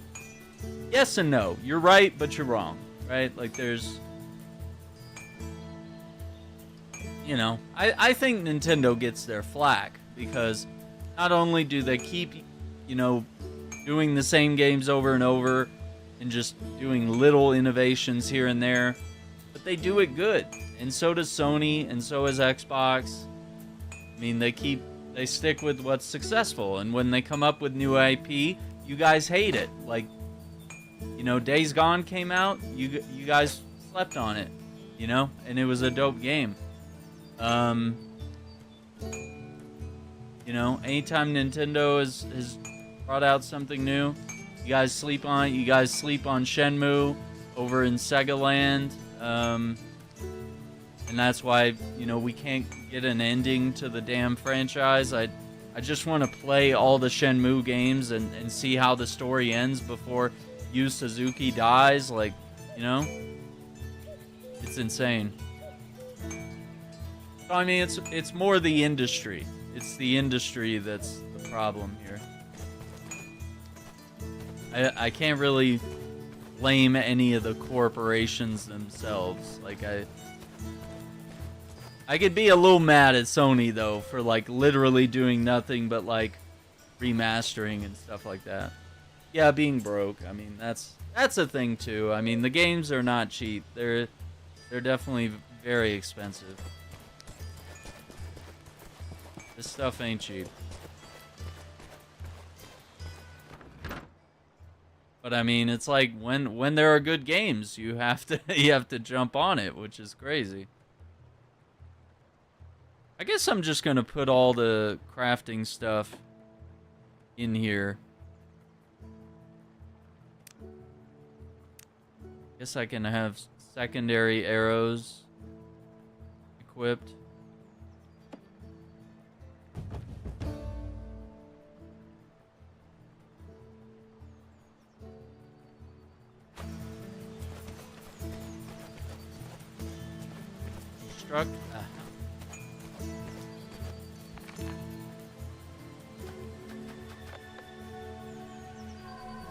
yes and no. You're right, but you're wrong, right? Like, there's... You know, I think Nintendo gets their flack because not only do they keep, you know, doing the same games over and over and just doing little innovations here and there, but they do it good. And so does Sony, and so has Xbox. I mean, they stick with what's successful, and when they come up with new IP, you guys hate it. Like, you know, Days Gone came out, you guys slept on it, you know, and it was a dope game. You know, anytime Nintendo has brought out something new, you guys sleep on it. You guys sleep on Shenmue over in Sega Land. And that's why, you know, we can't get an ending to the damn franchise. I just want to play all the Shenmue games and see how the story ends before Yu Suzuki dies. Like, you know, it's insane. So, I mean, it's more the industry. It's the industry that's the problem here. I can't really blame any of the corporations themselves. Like, I could be a little mad at Sony, though, for, like, literally doing nothing but, like, remastering and stuff like that. Yeah, being broke. I mean, that's a thing, too. I mean, the games are not cheap. They're definitely very expensive. This stuff ain't cheap. But I mean, it's like when there are good games, you have to jump on it, which is crazy. I guess I'm just gonna put all the crafting stuff in here. Guess I can have secondary arrows equipped.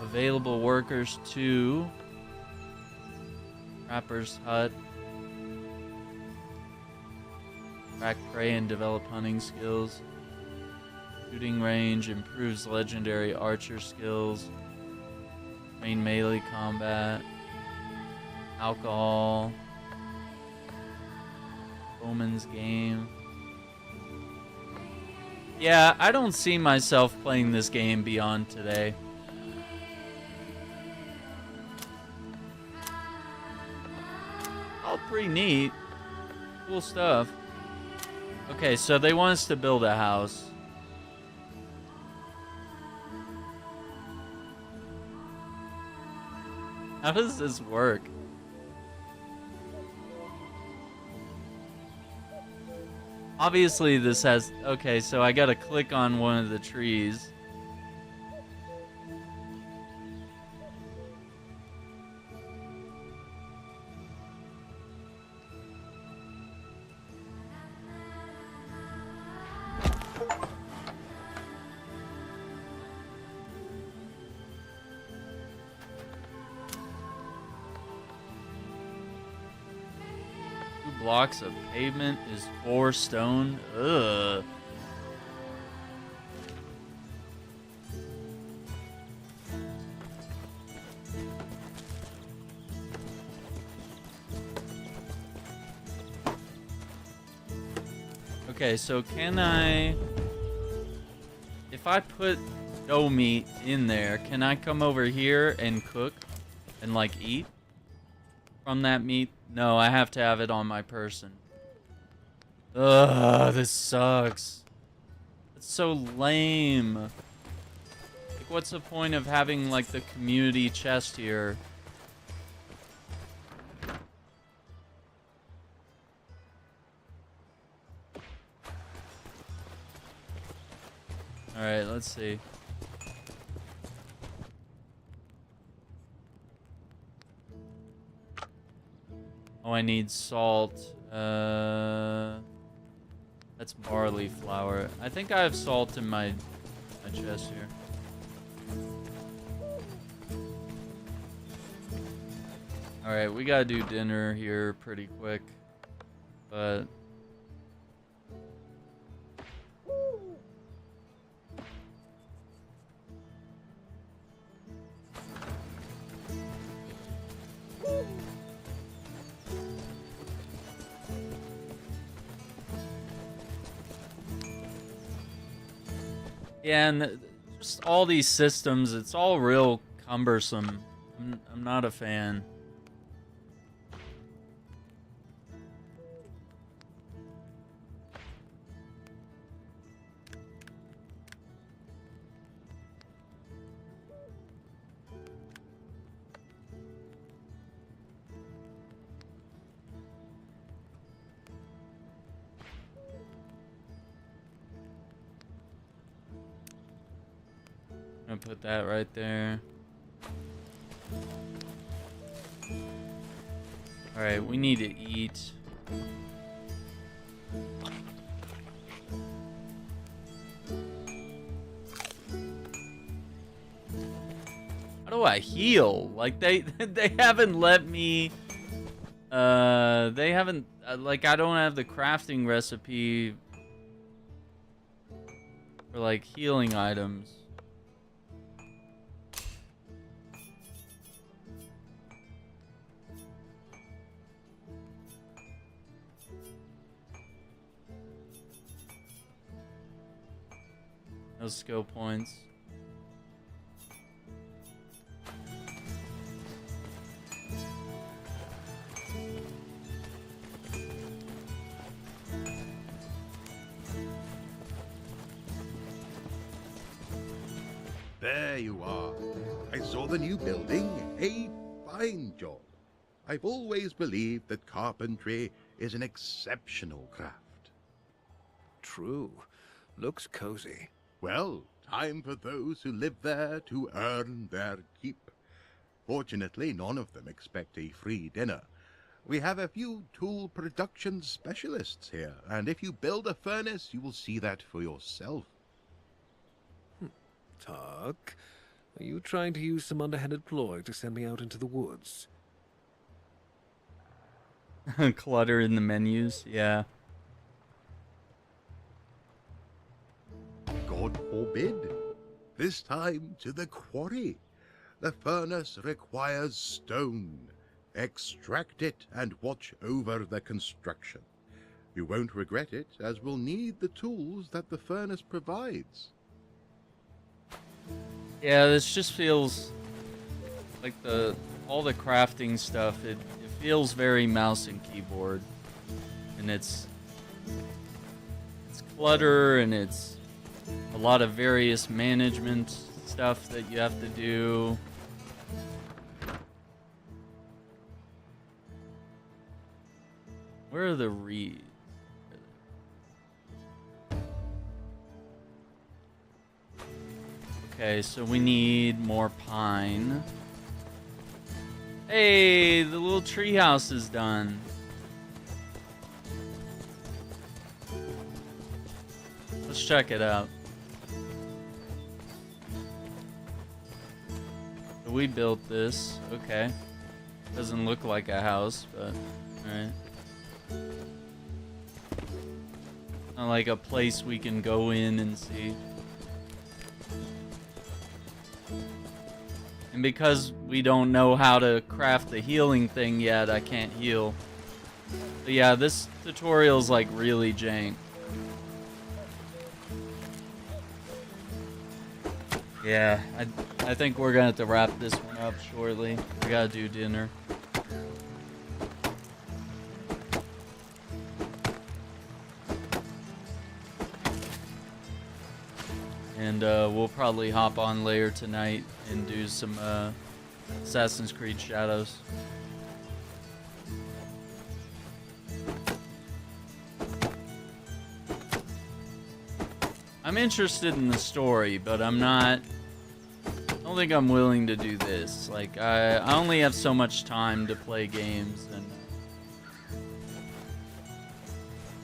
Available workers 2. Trapper's hut. Track prey and develop hunting skills. Shooting range improves legendary archer skills. Train melee combat. Alcohol. Bowman's game. Yeah, I don't see myself playing this game beyond today. All pretty neat. Cool stuff. Okay, so they want us to build a house. How does this work? Obviously this has... Okay, so I gotta click on one of the trees. Blocks of pavement is 4 stone. Ugh. Okay, so can I... I put doe meat in there, can I come over here and cook and like eat from that meat? No, I have to have it on my person. Ugh, this sucks. It's so lame. Like, what's the point of having like the community chest here? Alright, let's see. Oh, I need salt. That's barley flour. I think I have salt in my chest here. Alright, we gotta do dinner here pretty quick. But... yeah, and just all these systems, it's all real cumbersome. I'm not a fan. I'm gonna put that right there. Alright, we need to eat. How do I heal? Like, they haven't let me... they haven't... like, I don't have the crafting recipe for, like, healing items. No skill points. There you are. I saw the new building. A fine job. I've always believed that carpentry is an exceptional craft. True. Looks cozy. Well, time for those who live there to earn their keep. Fortunately, none of them expect a free dinner. We have a few tool production specialists here, and if you build a furnace, you will see that for yourself. Tuck, are you trying to use some underhanded ploy to send me out into the woods? Clutter in the menus, yeah. God forbid. This time to the quarry. The furnace requires stone. Extract it and watch over the construction. You won't regret it, as we'll need the tools that the furnace provides. Yeah, this just feels like all the crafting stuff, it feels very mouse and keyboard. And it's clutter, and it's a lot of various management stuff that you have to do. Where are the reeds? Okay, so we need more pine. Hey, the little treehouse is done. Let's check it out. So we built this. Okay. Doesn't look like a house, but alright. Not like a place we can go in and see. And because we don't know how to craft the healing thing yet, I can't heal. But yeah, this tutorial's like really jank. Yeah, I think we're gonna have to wrap this one up shortly. We gotta do dinner. And we'll probably hop on later tonight and do some Assassin's Creed Shadows. I'm interested in the story, but I don't think I'm willing to do this. Like, I only have so much time to play games, and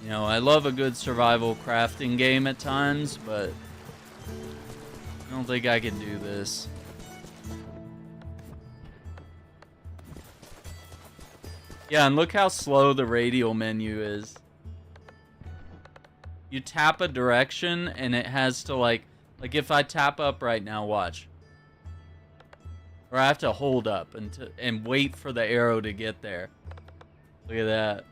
you know, I love a good survival crafting game at times, but I don't think I can do this. Yeah, and look how slow the radial menu is. You tap a direction and it has to like if I tap up right now, watch. Or I have to hold up and wait for the arrow to get there. Look at that.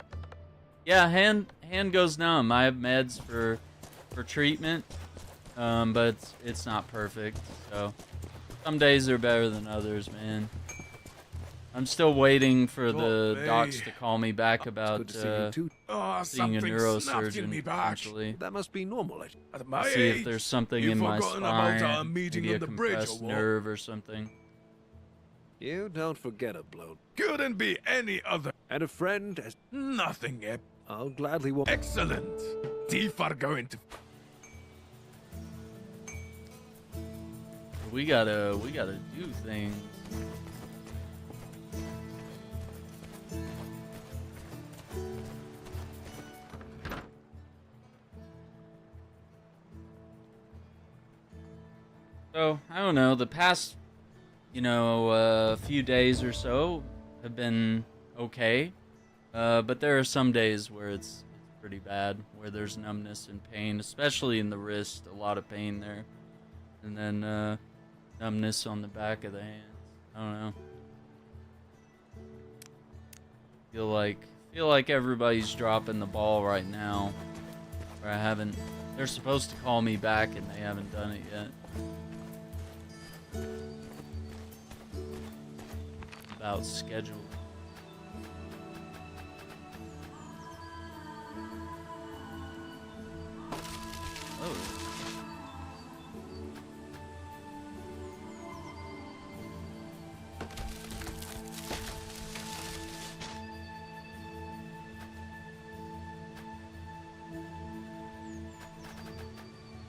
Yeah, hand goes numb. I have meds for treatment, but it's not perfect. So some days are better than others, man. I'm still waiting for the docs to call me back about seeing a neurosurgeon eventually. That must be normal. At my See if age, there's something you've in my forgotten about our spine, meeting maybe a on the bridge, compressed or what? nerve or something. You don't forget a blow. Couldn't be any other. And a friend as... Nothing, Ep. I'll gladly walk... Excellent. Thief are going to... We gotta do things. So, I don't know, the past, few days or so have been okay. But there are some days where it's pretty bad, where there's numbness and pain, especially in the wrist, a lot of pain there. And then, numbness on the back of the hands. I don't know. Feel like everybody's dropping the ball right now. Where they're supposed to call me back and they haven't done it yet. About schedule. Oh.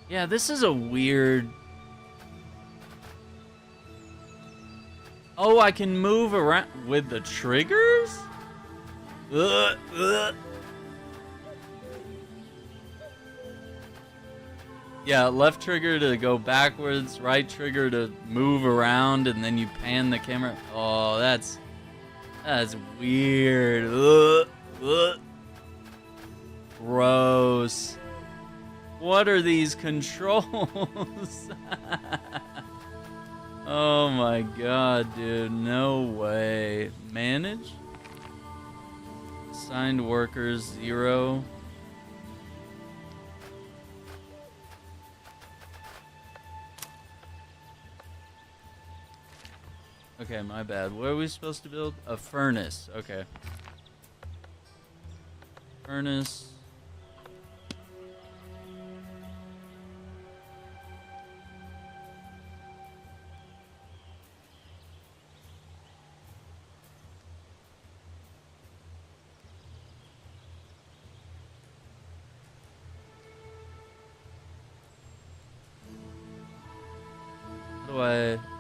Yeah, this is a weird... Oh, I can move around with the triggers? Yeah, left trigger to go backwards, right trigger to move around, and then you pan the camera. Oh, that's weird. Gross. What are these controls? Oh my god, dude. No way. Manage? Assigned workers 0. Okay, my bad. What are we supposed to build? A furnace. Okay. Furnace.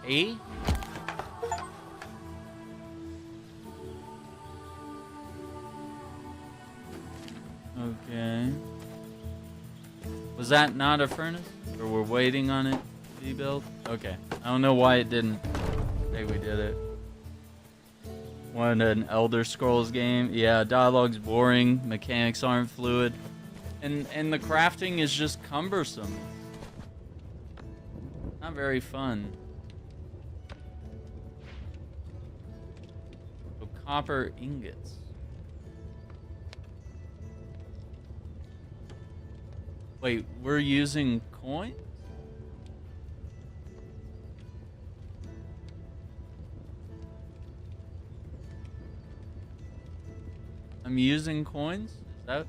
A? Okay. Was that not a furnace? Or we're waiting on it to be built? Okay. I don't know why it didn't say we did it. What, an Elder Scrolls game? Yeah, dialogue's boring, mechanics aren't fluid, and the crafting is just cumbersome. Not very fun. So, copper ingots. Wait, we're using coins? I'm using coins? Is that?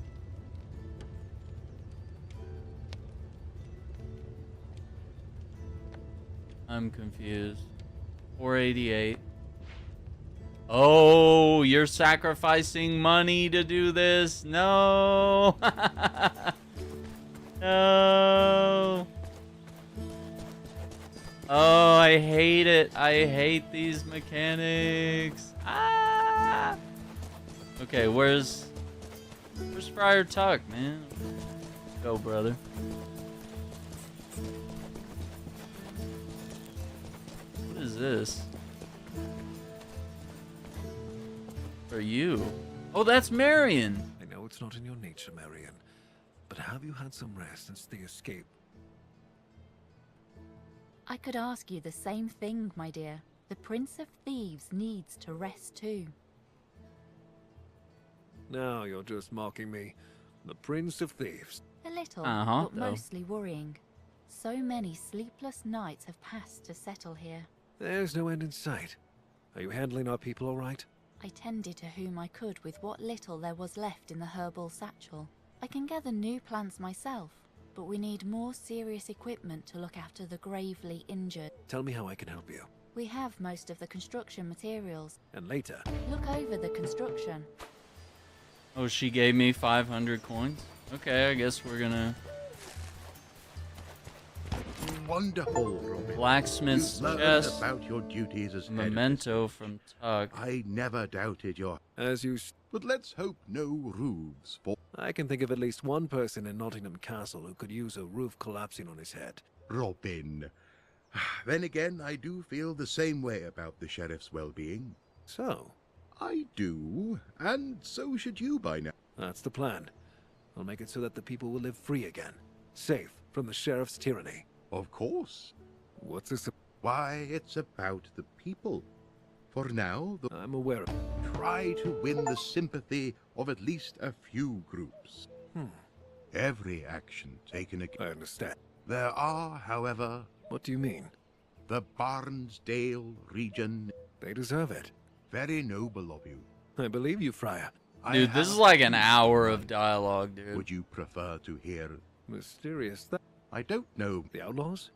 I'm confused. 488. Oh, you're sacrificing money to do this? No. No. Oh, I hate it. I hate these mechanics. Ah. Okay, where's Friar Tuck, man? Go, brother. What is this? For you? Oh, that's Marian. I know it's not in your nature, Marian, but have you had some rest since the escape? I could ask you the same thing, my dear. The Prince of Thieves needs to rest too. Now you're just mocking me. The Prince of Thieves. A little, though. but mostly worrying. So many sleepless nights have passed to settle here. There's no end in sight. Are you handling our people all right? I tended to whom I could with what little there was left in the herbal satchel. I can gather new plants myself, but we need more serious equipment to look after the gravely injured. Tell me how I can help you. We have most of the construction materials. And later, Look over the construction. Oh, she gave me 500 coins? Okay, I guess we're gonna... Wonderful, Robin. Blacksmith's You've learned chest. about your duties as head of Memento from Tuck. I never doubted your... as you But let's hope no roofs fall. I can think of at least one person in Nottingham Castle who could use a roof collapsing on his head. Robin. Then again, I do feel the same way about the sheriff's well-being. So, I do, and so should you by now. that's the plan. I'll make it so that the people will live free again. Safe from the sheriff's tyranny. Of course. What's this? Why, it's about the people. For now, I'm aware of. try to win the sympathy of at least a few groups. Every action taken against... I understand. There are, however, What do you mean? the Barnesdale region. They deserve it. Very noble of you. I believe you, Friar. Dude, this is like an hour of dialogue, dude. Would you prefer to hear... Mysterious. That I don't know. the outlaws?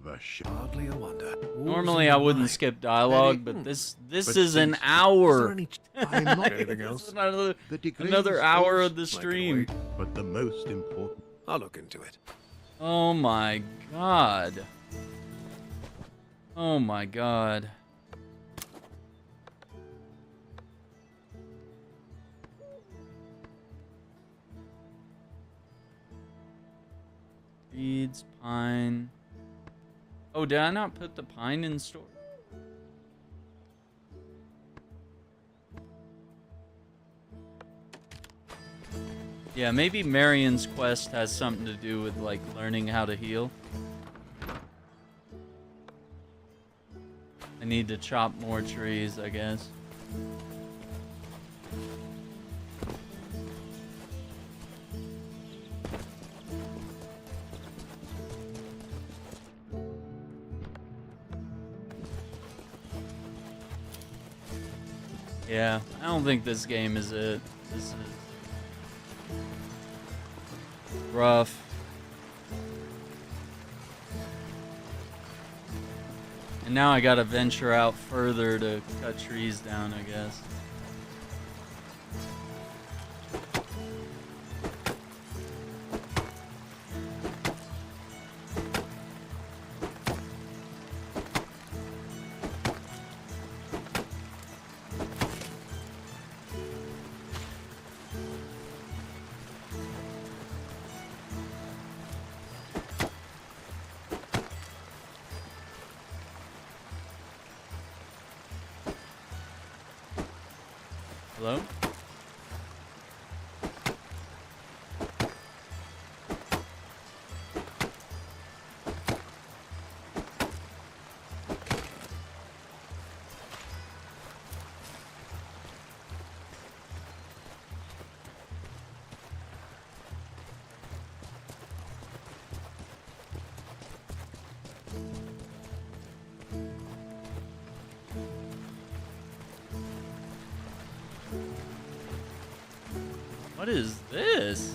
The sh... Hardly a wonder. Normally I wouldn't skip dialogue, but this is an hour. I'm not... Anything This else? is another, The degrees another hour goes- of the I can stream. wait. But the most important... I'll look into it. Oh my god. Oh my god. Reeds, pine. Oh, did I not put the pine in store? Yeah, maybe Marian's quest has something to do with, like, learning how to heal. I need to chop more trees, I guess. Yeah, I don't think this game is it. This is rough. And now I gotta venture out further to cut trees down, I guess. Hello? What is this?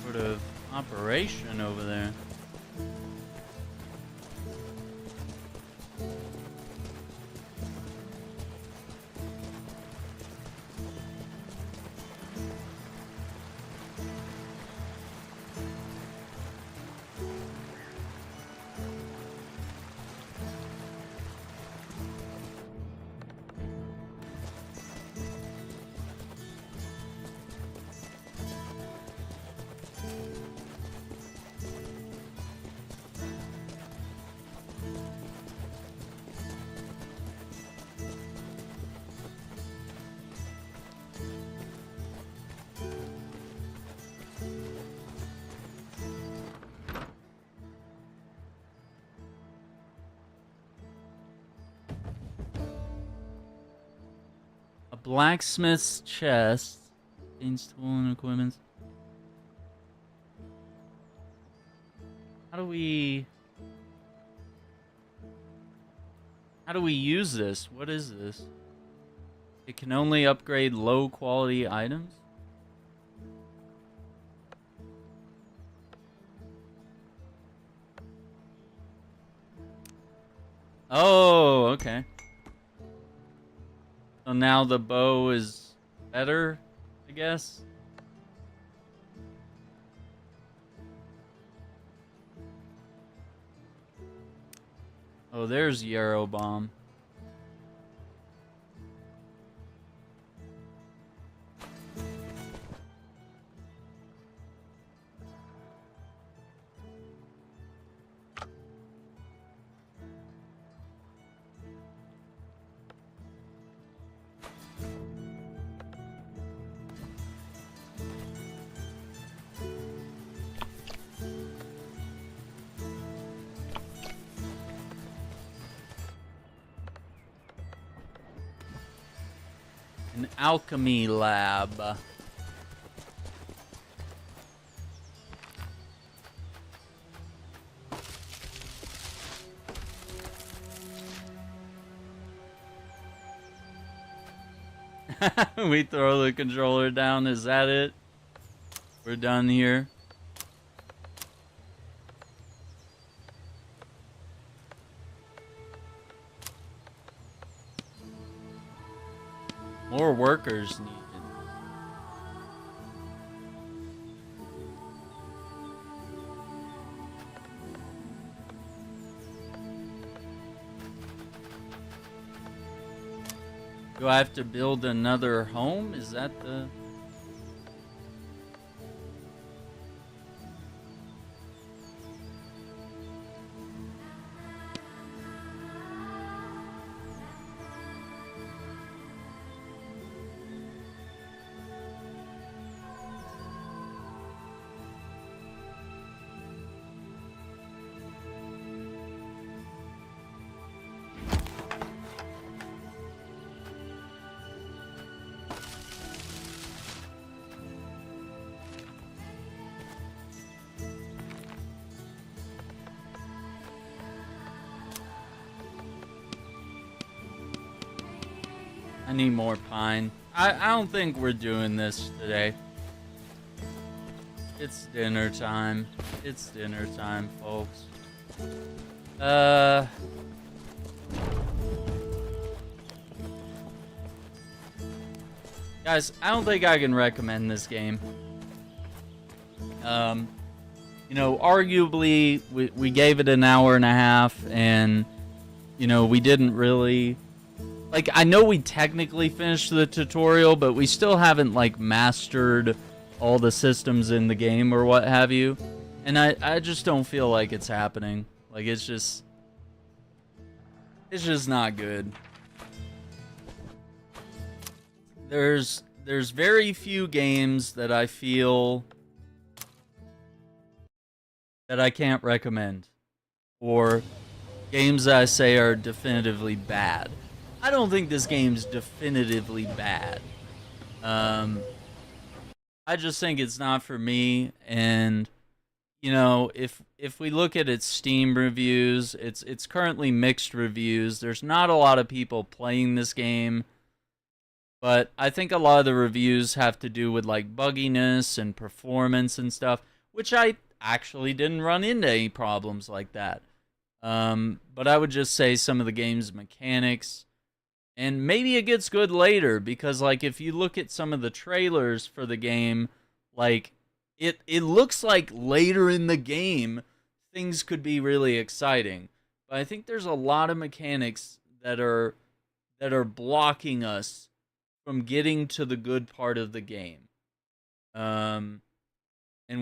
Sort of operation over there. Blacksmith's chest. Contains tool and equipment. How do we use this? What is this? It can only upgrade low quality items? Oh, okay. So now the bow is better, I guess. Oh, there's Yarrow Bomb. An alchemy lab. We throw the controller down. Is that it? We're done here. More workers needed. Do I have to build another home? Is that the... I need more pine. I don't think we're doing this today. It's dinner time. It's dinner time, folks. Guys, I don't think I can recommend this game. You know, arguably, we gave it an hour and a half, and, you know, we didn't really... Like, I know we technically finished the tutorial, but we still haven't, like, mastered all the systems in the game or what have you. And I just don't feel like it's happening. Like, it's just not good. There's very few games that I feel that I can't recommend, or games that I say are definitively bad. I don't think this game's definitively bad. I just think it's not for me, and you know, if we look at its Steam reviews, it's currently mixed reviews. There's not a lot of people playing this game. But I think a lot of the reviews have to do with like bugginess and performance and stuff, which I actually didn't run into any problems like that. But I would just say some of the game's mechanics, and maybe it gets good later, because like if you look at some of the trailers for the game, like it looks like later in the game things could be really exciting. But I think there's a lot of mechanics that are blocking us from getting to the good part of the game. And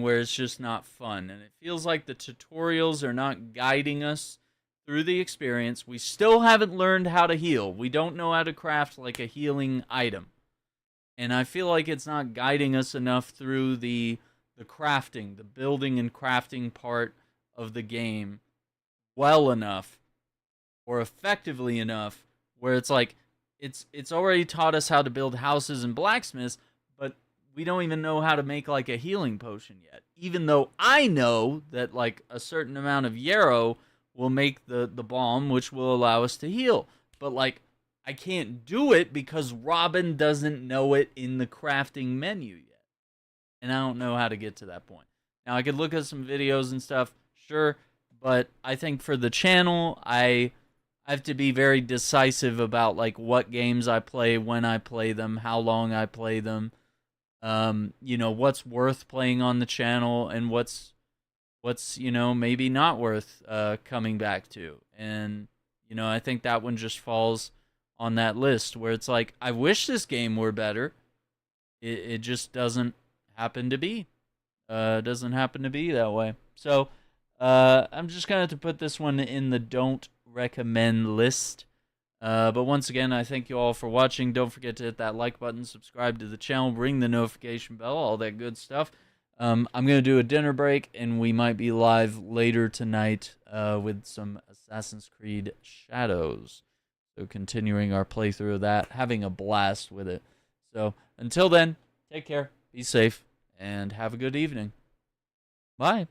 where it's just not fun. And it feels like the tutorials are not guiding us through the experience. We still haven't learned how to heal. We don't know how to craft like a healing item. And I feel like it's not guiding us enough through the crafting, the building and crafting part of the game well enough or effectively enough where it's like it's already taught us how to build houses and blacksmiths, but we don't even know how to make like a healing potion yet. Even though I know that like a certain amount of yarrow will make the balm, which will allow us to heal. But like I can't do it because Robin doesn't know it in the crafting menu yet. And I don't know how to get to that point. Now I could look at some videos and stuff, sure, but I think for the channel, I have to be very decisive about like what games I play, when I play them, how long I play them. You know, what's worth playing on the channel and what's you know, maybe not worth coming back to. And you know, I think that one just falls on that list where it's like I wish this game were better. It just doesn't happen to be. Doesn't happen to be that way. So I'm just gonna have to put this one in the don't recommend list. But once again, I thank you all for watching. Don't forget to hit that like button, subscribe to the channel, ring the notification bell, all that good stuff. I'm going to do a dinner break, and we might be live later tonight with some Assassin's Creed Shadows. So continuing our playthrough of that, having a blast with it. So until then, take care, be safe, and have a good evening. Bye.